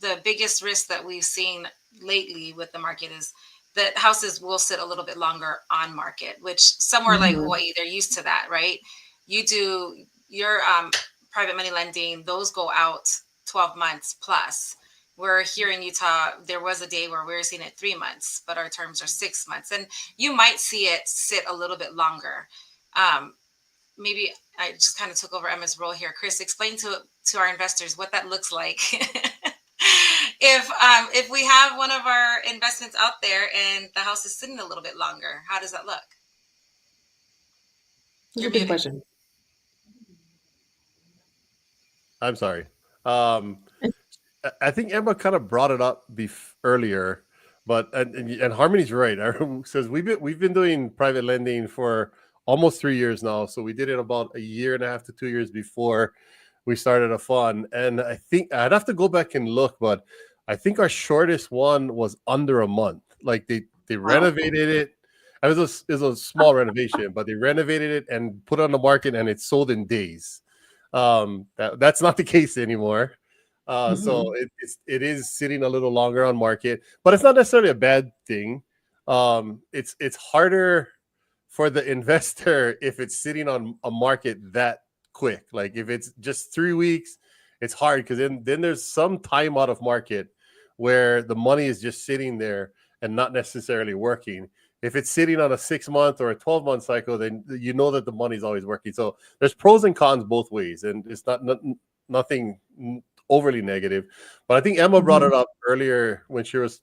the biggest risk that we've seen lately with the market is that houses will sit a little bit longer on market, which somewhere like Hawaii, they're used to that, right? You your private money lending, those go out 12 months plus. We're here in Utah, there was a day where we were seeing it 3 months, but our terms are 6 months. And you might see it sit a little bit longer. Maybe I just kind of took over Emma's role here. Chris, explain to our investors what that looks like. If we have one of our investments out there and the house is sitting a little bit longer, how does that look? That's a good question. I'm sorry. I think Emma kind of brought it up earlier, but and Harmony's right. Says we've been doing private lending for almost 3 years now. So we did it about 1.5 to 2 years before we started a fund. And I think I'd have to go back and look, but I think our shortest one was under a month. Like they renovated it. It was a small renovation, but they renovated it and put it on the market, and it sold in days. That's not the case anymore. So it is sitting a little longer on market, but it's not necessarily a bad thing. It's harder for the investor if it's sitting on a market that quick. Like if it's just 3 weeks, it's hard because then there's some time out of market where the money is just sitting there and not necessarily working. If it's sitting on a 6-month or a 12-month cycle, then you know that the money's always working. So there's pros and cons both ways, and it's nothing overly negative. But I think Emma brought it up earlier when she was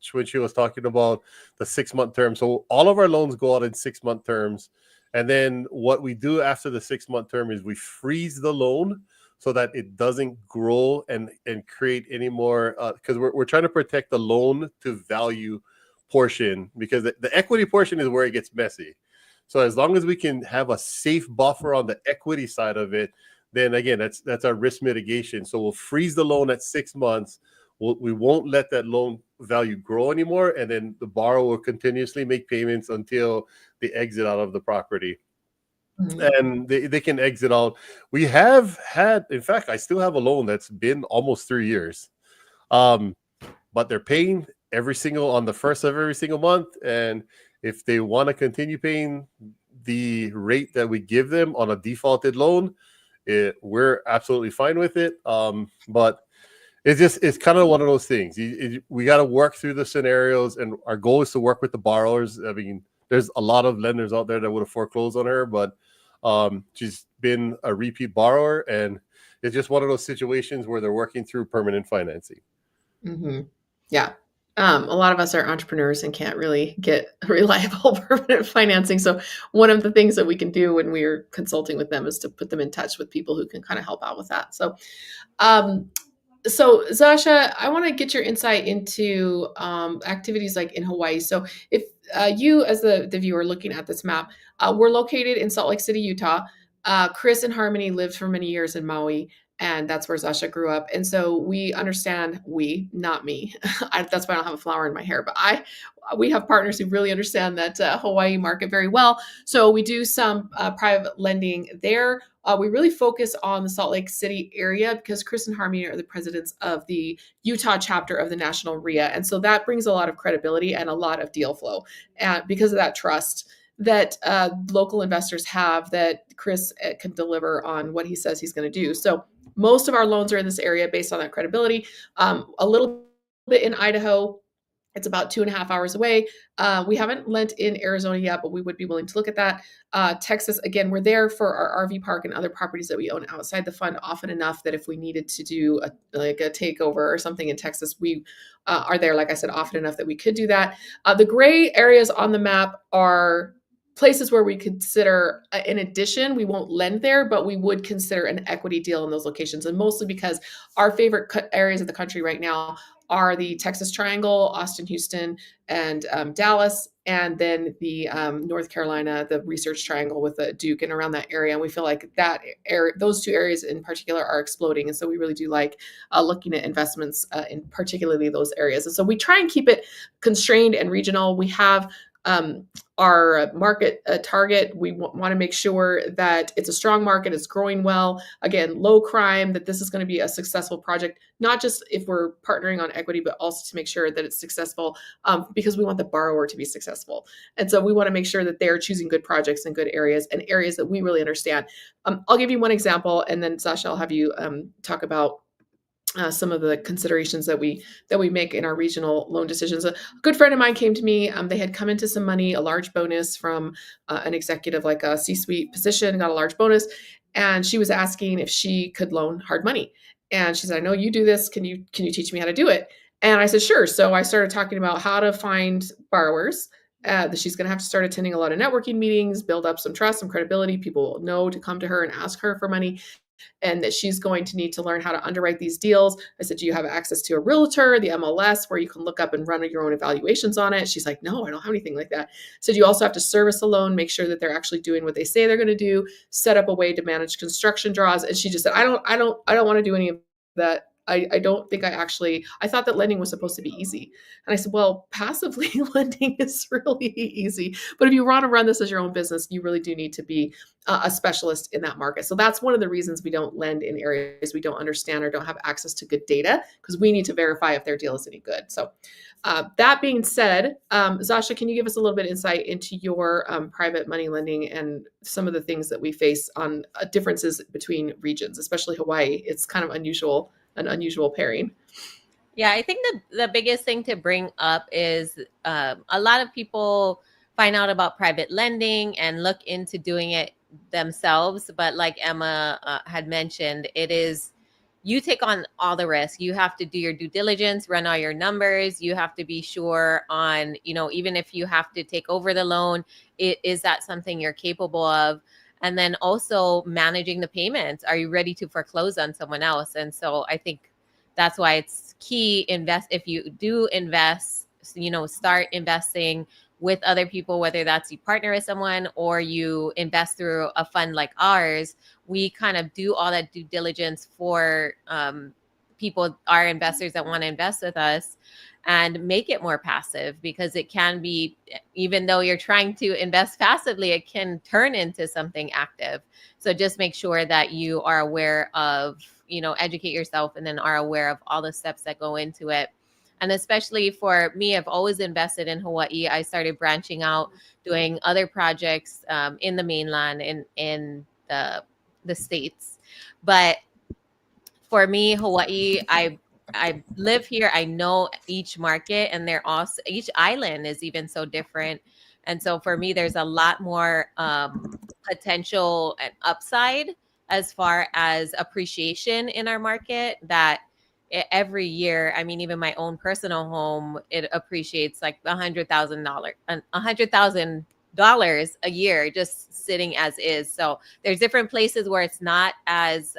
talking about the 6-month term. So all of our loans go out in 6-month terms, and then what we do after the 6-month term is we freeze the loan so that it doesn't grow and create any more, because we're trying to protect the loan to value portion, because the equity portion is where it gets messy. So as long as we can have a safe buffer on the equity side of it, then again, that's our risk mitigation. So we'll freeze the loan at 6 months. We won't let that loan value grow anymore, and then the borrower will continuously make payments until they exit out of the property. And they can exit out. We have had, in fact, I still have a loan that's been almost 3 years, but they're paying on the first of every single month. And if they want to continue paying the rate that we give them on a defaulted loan, we're absolutely fine with it. But it's kind of one of those things. We got to work through the scenarios, and our goal is to work with the borrowers. I mean, there's a lot of lenders out there that would have foreclosed on her, but she's been a repeat borrower, and it's just one of those situations where they're working through permanent financing. Yeah. A lot of us are entrepreneurs and can't really get reliable permanent financing. So one of the things that we can do when we're consulting with them is to put them in touch with people who can kind of help out with that. So, so Zasha, I want to get your insight into activities like in Hawaii. So if you, as the viewer looking at this map, we're located in Salt Lake City, Utah. Chris and Harmony lived for many years in Maui, and that's where Zasha grew up. And so we understand, not me. That's why I don't have a flower in my hair, but we have partners who really understand that Hawaii market very well. So we do some private lending there. We really focus on the Salt Lake City area because Chris and Harmony are the presidents of the Utah chapter of the National RIA. And so that brings a lot of credibility and a lot of deal flow. And because of that trust that local investors have, that Chris can deliver on what he says he's going to do. So most of our loans are in this area based on that credibility. A little bit in Idaho. It's about 2.5 hours away. We haven't lent in Arizona yet, but we would be willing to look at that. Texas, again, we're there for our RV park and other properties that we own outside the fund often enough that if we needed to do a takeover or something in Texas, we are there, like I said, often enough that we could do that. The gray areas on the map are places where we consider, in addition, we won't lend there, but we would consider an equity deal in those locations. And mostly because our favorite areas of the country right now are the Texas Triangle, Austin, Houston, and Dallas, and then the North Carolina, the Research Triangle with the Duke and around that area. And we feel like that area, those two areas in particular, are exploding. And so we really do like looking at investments in particularly those areas. And so we try and keep it constrained and regional. We have our market target. We want to make sure that it's a strong market, it's growing well. Again, low crime, that this is going to be a successful project, not just if we're partnering on equity, but also to make sure that it's successful because we want the borrower to be successful. And so we want to make sure that they're choosing good projects in good areas and areas that we really understand. I'll give you one example, and then Sasha, I'll have you talk about some of the considerations that we make in our regional loan decisions. A good friend of mine came to me. They had come into some money, a large bonus from an executive, like a C-suite position, got a large bonus, and she was asking if she could loan hard money. And she said, "I know you do this. Can you teach me how to do it?" And I said, "Sure." So I started talking about how to find borrowers. That she's going to have to start attending a lot of networking meetings, build up some trust, some credibility. People will know to come to her and ask her for money, and that she's going to need to learn how to underwrite these deals. I said, "Do you have access to a realtor, the MLS, where you can look up and run your own evaluations on it?" She's like, "No, I don't have anything like that." I said, "You also have to service a loan, make sure that they're actually doing what they say they're going to do, set up a way to manage construction draws." And she just said, I don't want to do any of that. I don't think I thought that lending was supposed to be easy. And I said, "Well, passively lending is really easy. But if you want to run this as your own business, you really do need to be a specialist in that market." So that's one of the reasons we don't lend in areas we don't understand or don't have access to good data, because we need to verify if their deal is any good. So that being said, Zasha, can you give us a little bit of insight into your private money lending and some of the things that we face on differences between regions, especially Hawaii? It's kind of an unusual pairing. Yeah, I think the biggest thing to bring up is a lot of people find out about private lending and look into doing it themselves. But like Emma had mentioned, you take on all the risk. You have to do your due diligence, run all your numbers. You have to be sure on, even if you have to take over the loan, is that something you're capable of? And then also managing the payments. Are you ready to foreclose on someone else? And so I think that's why it's key. If you do invest, start investing with other people, whether that's you partner with someone or you invest through a fund like ours. We kind of do all that due diligence for people, our investors that want to invest with us, and make it more passive, because it can be, even though you're trying to invest passively, it can turn into something active. So just make sure that you are aware of, educate yourself, and then are aware of all the steps that go into it. And especially for me, I've always invested in Hawaii. I started branching out, doing other projects in the mainland, in the States. But for me, Hawaii, I live here. I know each market, and each island is even so different. And so for me, there's a lot more potential and upside as far as appreciation in our market, that every year, I mean, even my own personal home, it appreciates like $100,000 a year just sitting as is. So there's different places where it's not as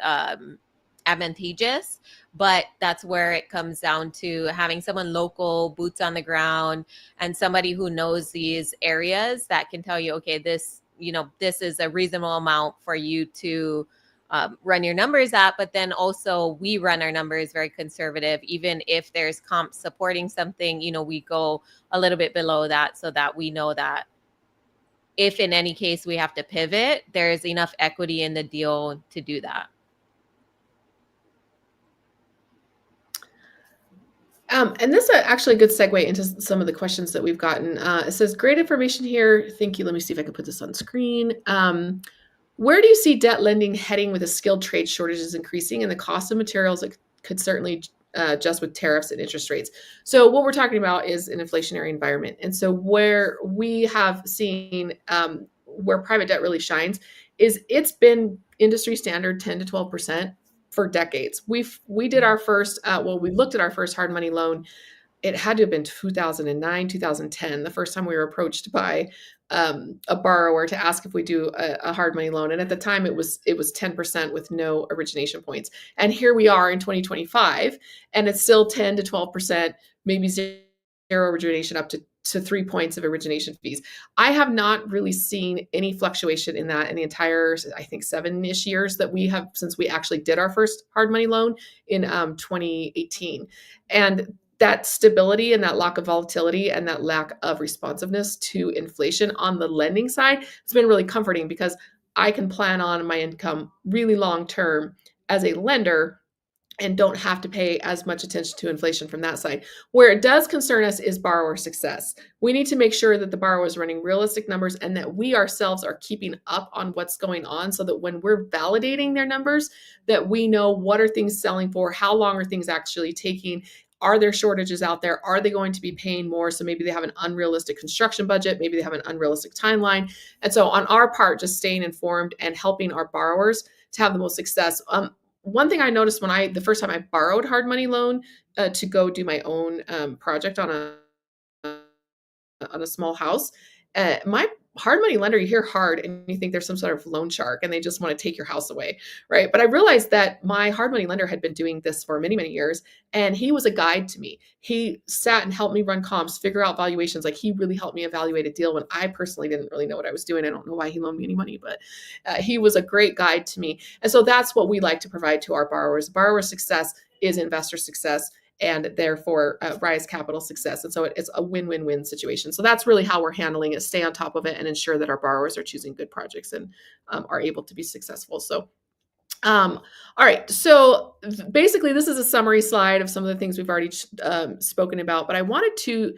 advantageous, but that's where it comes down to having someone local, boots on the ground, and somebody who knows these areas that can tell you, okay, this is a reasonable amount for you to run your numbers at. But then also we run our numbers very conservative. Even if there's comp supporting something, we go a little bit below that, so that we know that if in any case we have to pivot, there's enough equity in the deal to do that. And this is actually a good segue into some of the questions that we've gotten. It says, "Great information here. Thank you." Let me see if I can put this on screen. Where do you see debt lending heading with the skilled trade shortages increasing and the cost of materials that could certainly adjust with tariffs and interest rates? So what we're talking about is an inflationary environment. And so where we have seen where private debt really shines is it's been industry standard 10 to 12% for decades. We did our first, we looked at our first hard money loan. It had to have been 2009, 2010, the first time we were approached by a borrower to ask if we do a hard money loan. And at the time it was 10% with no origination points. And here we are in 2025, and it's still 10 to 12%, maybe zero origination up to 3 points of origination fees. I have not really seen any fluctuation in that in the entire, I think, 7-ish years that we have since we actually did our first hard money loan in 2018. And that stability and that lack of volatility and that lack of responsiveness to inflation on the lending side has been really comforting, because I can plan on my income really long term as a lender and don't have to pay as much attention to inflation from that side. Where it does concern us is borrower success. We need to make sure that the borrower is running realistic numbers and that we ourselves are keeping up on what's going on, so that when we're validating their numbers, that we know what are things selling for, how long are things actually taking, are there shortages out there, are they going to be paying more? So maybe they have an unrealistic construction budget, maybe they have an unrealistic timeline. And so on our part, just staying informed and helping our borrowers to have the most success. One thing I noticed the first time I borrowed hard money loan to go do my own project on a small house, my hard money lender, you hear hard and you think there's some sort of loan shark and they just want to take your house away, right? But I realized that my hard money lender had been doing this for many, many years, and he was a guide to me. He sat and helped me run comps, figure out valuations. Like, he really helped me evaluate a deal when I personally didn't really know what I was doing. I don't know why he loaned me any money, but he was a great guide to me. And so that's what we like to provide to our borrowers. Borrower success is investor success, and therefore Rise Capital success. And so it's a win-win-win situation. So that's really how we're handling it, stay on top of it and ensure that our borrowers are choosing good projects and are able to be successful. So, all right. So basically this is a summary slide of some of the things we've already spoken about, but I wanted to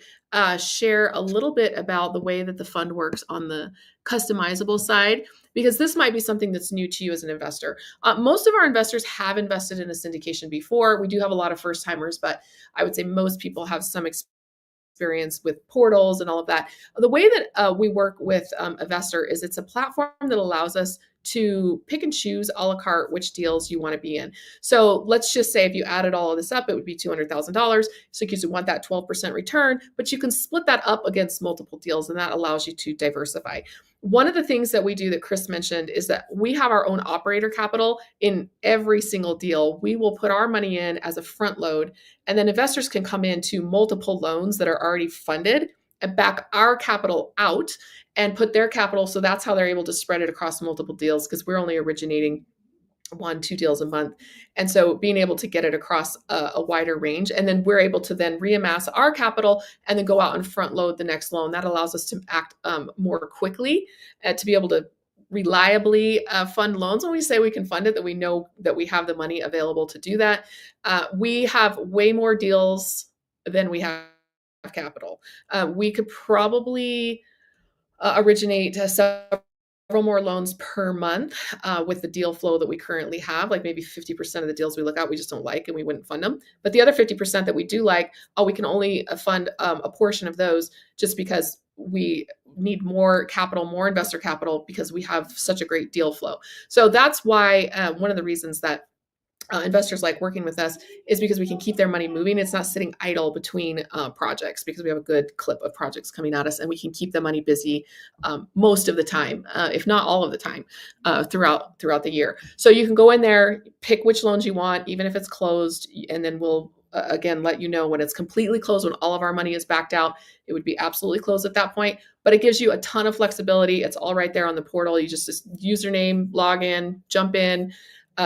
share a little bit about the way that the fund works on the customizable side, because this might be something that's new to you as an investor. Most of our investors have invested in a syndication before. We do have a lot of first timers, but I would say most people have some experience with portals and all of that. The way that we work with Investor is it's a platform that allows us to pick and choose a la carte which deals you want to be in. So let's just say if you added all of this up, it would be $200,000. So you want that 12% return, but you can split that up against multiple deals, and that allows you to diversify. One of the things that we do that Chris mentioned is that we have our own operator capital in every single deal. We will put our money in as a front load, and then investors can come into multiple loans that are already funded and back our capital out and put their capital. So that's how they're able to spread it across multiple deals, because we're only originating 1-2 deals a month. And so being able to get it across a wider range, and then we're able to then reamass our capital and then go out and front load the next loan. That allows us to act more quickly, to be able to reliably fund loans. When we say we can fund it, that we know that we have the money available to do that. We have way more deals than we have capital. We could probably originate several more loans per month with the deal flow that we currently have. Like maybe 50% of the deals we look at, we just don't like and we wouldn't fund them. But the other 50% that we do like, we can only fund a portion of those, just because we need more capital, more investor capital, because we have such a great deal flow. So that's why one of the reasons that investors like working with us is because we can keep their money moving. It's not sitting idle between projects, because we have a good clip of projects coming at us, and we can keep the money busy most of the time, if not all of the time, throughout the year. So you can go in there, pick which loans you want, even if it's closed, and then we'll again let you know when it's completely closed. When all of our money is backed out, it would be absolutely closed at that point. But it gives you a ton of flexibility. It's all right there on the portal. You just username, log in, jump in.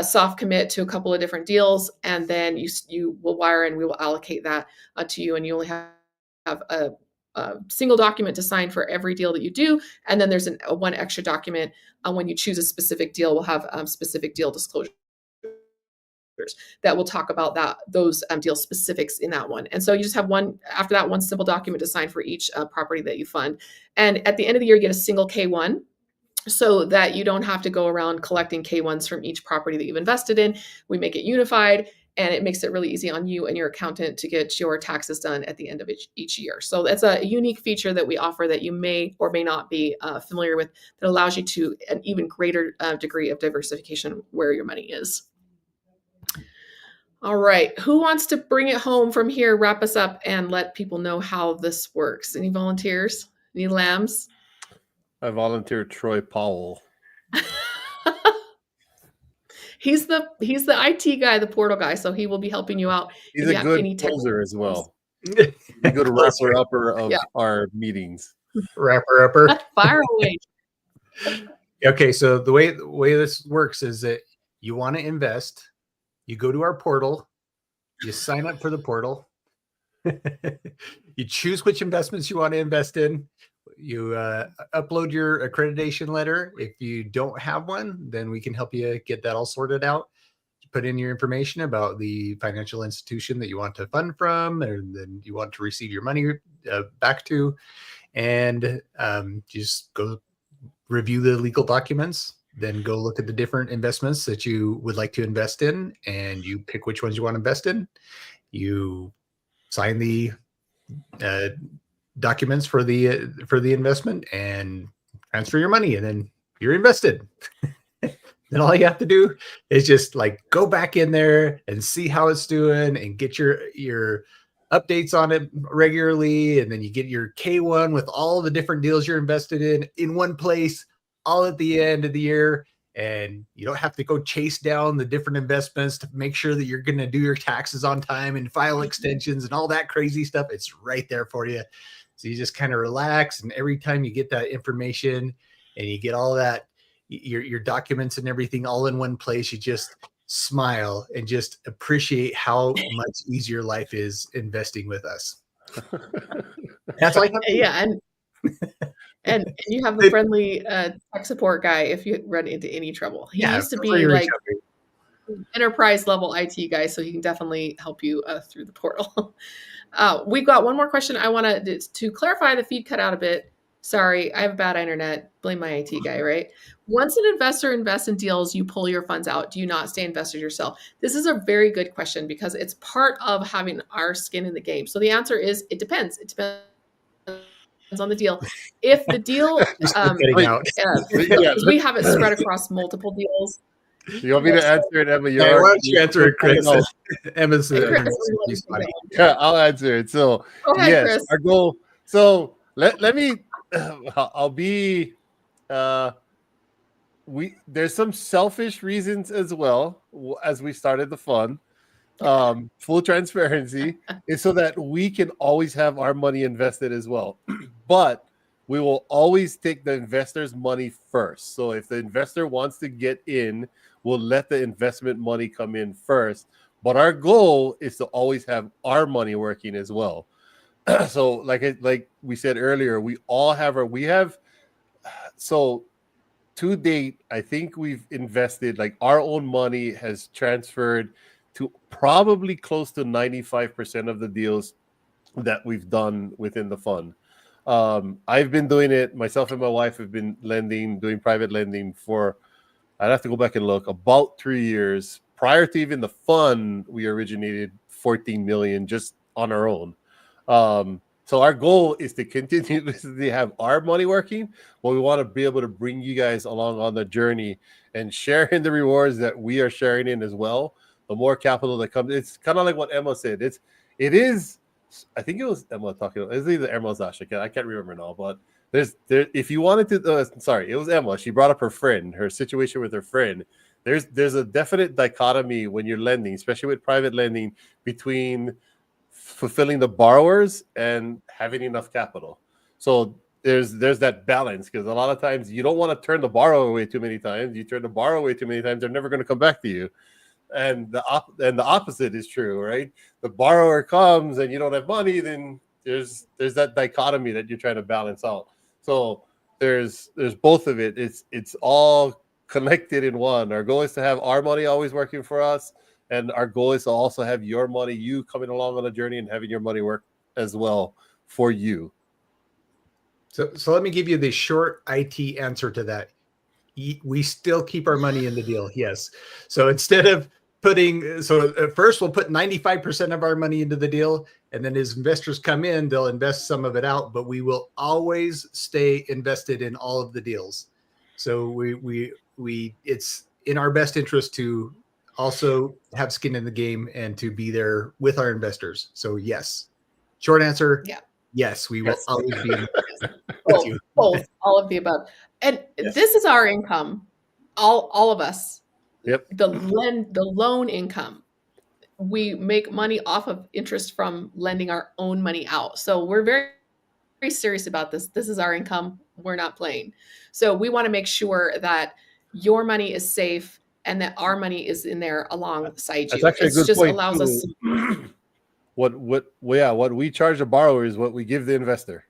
Soft commit to a couple of different deals, and then you will wire and we will allocate that to you, and you only have a single document to sign for every deal that you do, and then there's one extra document when you choose a specific deal. We'll have specific deal disclosures that will talk about those deal specifics in that one. And so you just have one simple document to sign for each property that you fund, and at the end of the year you get a single K1, so that you don't have to go around collecting K1s from each property that you've invested in. We make it unified, and it makes it really easy on you and your accountant to get your taxes done at the end of each year. So that's a unique feature that we offer that you may or may not be familiar with, that allows you to an even greater degree of diversification where your money is. All right, who wants to bring it home from here, wrap us up, and let people know how this works? Any volunteers? Any lambs? I volunteer Troy Powell. He's the IT guy, the portal guy, so he will be helping you out. He's a good closer as well. He's a good wrapper-upper of our meetings. Wrapper-upper. Fire away. Okay, so the way this works is that you want to invest, you go to our portal, you sign up for the portal, You choose which investments you want to invest in. You upload your accreditation letter. If you don't have one, then we can help you get that all sorted out. You put in your information about the financial institution that you want to fund from, and then you want to receive your money back to, and just go review the legal documents. Then go look at the different investments that you would like to invest in, and you pick which ones you want to invest in. You sign the documents for the investment and transfer your money, and then you're invested. Then all you have to do is just like go back in there and see how it's doing and get your updates on it regularly, and then you get your K1 with all the different deals you're invested in one place, all at the end of the year. And you don't have to go chase down the different investments to make sure that you're going to do your taxes on time and file extensions and all that crazy stuff. It's right there for you. So you just kind of relax. And every time you get that information and you get all that, your documents and everything all in one place, you just smile and just appreciate how much easier life is investing with us. That's all I have to do. Yeah, and you have the friendly tech support guy if you run into any trouble. He used to be like enterprise level IT guy, so he can definitely help you through the portal. We've got one more question. I want to clarify. The feed cut out a bit. Sorry, I have bad internet. Blame my IT guy, right? Once an investor invests in deals, you pull your funds out. Do you not stay invested yourself? This is a very good question because it's part of having our skin in the game. So the answer is it depends. It depends on the deal. If the deal, we have it spread across multiple deals. You want me to answer it, Emma? Why don't you answer it, Chris? Emma's yeah, I'll answer it. So ahead, yes, Chris. our goal. So let me. I'll be. There's some selfish reasons as well as we started the fund. Full transparency is so that we can always have our money invested as well. But we will always take the investor's money first. So if the investor wants to get in, we'll let the investment money come in first. But our goal is to always have our money working as well. So like we said earlier, so to date, I think we've invested, like our own money has transferred to probably close to 95% of the deals that we've done within the fund. I've been doing it. Myself and my wife have been doing private lending for, I'd have to go back and look, about 3 years. Prior to even the fund, we originated 14 million just on our own. So our goal is to continue to have our money working, but we want to be able to bring you guys along on the journey and share in the rewards that we are sharing in as well. The more capital that comes, it's kind of like what Emma said. It is. I think it was Emma talking. It was either Emma or Sasha. I can't remember now. But if you wanted to, sorry, it was Emma. She brought up her situation with her friend. There's a definite dichotomy when you're lending, especially with private lending, between fulfilling the borrowers and having enough capital. So there's that balance, because a lot of times you don't want to turn the borrower away too many times. You turn the borrower away too many times, they're never going to come back to you. And the opposite is true, right? The borrower comes and you don't have money, then there's that dichotomy that you're trying to balance out. So there's both of it. It's all connected in one. Our goal is to have our money always working for us, and our goal is to also have your money, you coming along on a journey and having your money work as well for you. So let me give you the short IT answer to that. We still keep our money in the deal. Yes. So instead of first we'll put 95% of our money into the deal, and then as investors come in, they'll invest some of it out, but we will always stay invested in all of the deals. So we it's in our best interest to also have skin in the game and to be there with our investors. So yes, short answer. Yeah. Yes, we will always be both, all of the above. And yes, this is our income, all of us. Yep. The loan income, we make money off of interest from lending our own money out. So we're very, very serious about this. This is our income. We're not playing. So we want to make sure that your money is safe and that our money is in there alongside you. That's actually a good point. Allows us. what we charge the borrower is what we give the investor.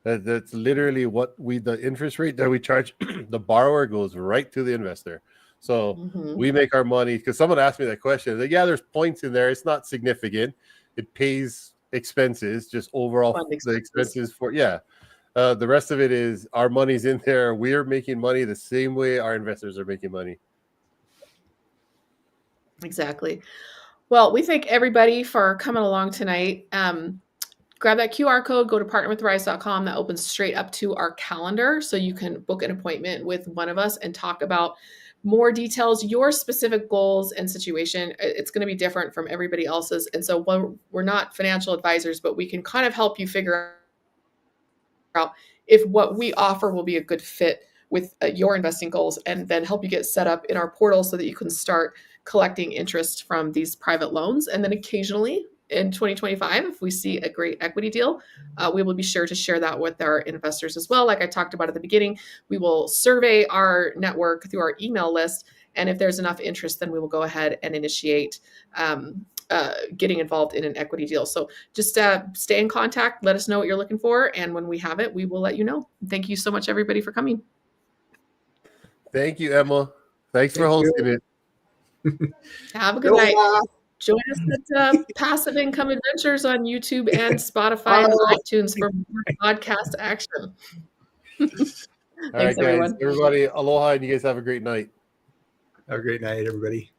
That's literally the interest rate that we charge the borrower goes right to the investor. So we make our money, because someone asked me that question. Like, yeah, there's points in there. It's not significant. It pays expenses, just overall the expenses for, the rest of it is our money's in there. We're making money the same way our investors are making money. Exactly. Well, we thank everybody for coming along tonight. Grab that QR code, go to partnerwithrise.com. That opens straight up to our calendar. So you can book an appointment with one of us and talk about more details, your specific goals and situation. It's going to be different from everybody else's. And so we're not financial advisors, but we can kind of help you figure out if what we offer will be a good fit with your investing goals, and then help you get set up in our portal so that you can start collecting interest from these private loans. And then occasionally in 2025, if we see a great equity deal, we will be sure to share that with our investors as well. Like I talked about at the beginning, we will survey our network through our email list. And if there's enough interest, then we will go ahead and initiate getting involved in an equity deal. So just stay in contact, let us know what you're looking for. And when we have it, we will let you know. Thank you so much, everybody, for coming. Thank you, Emma. Thanks for hosting it. Have a good night. Join us at Passive Income Adventures on YouTube and Spotify and iTunes for more podcast action. All Thanks, right, guys. everyone. Everybody, aloha, and you guys have a great night. Have a great night, everybody.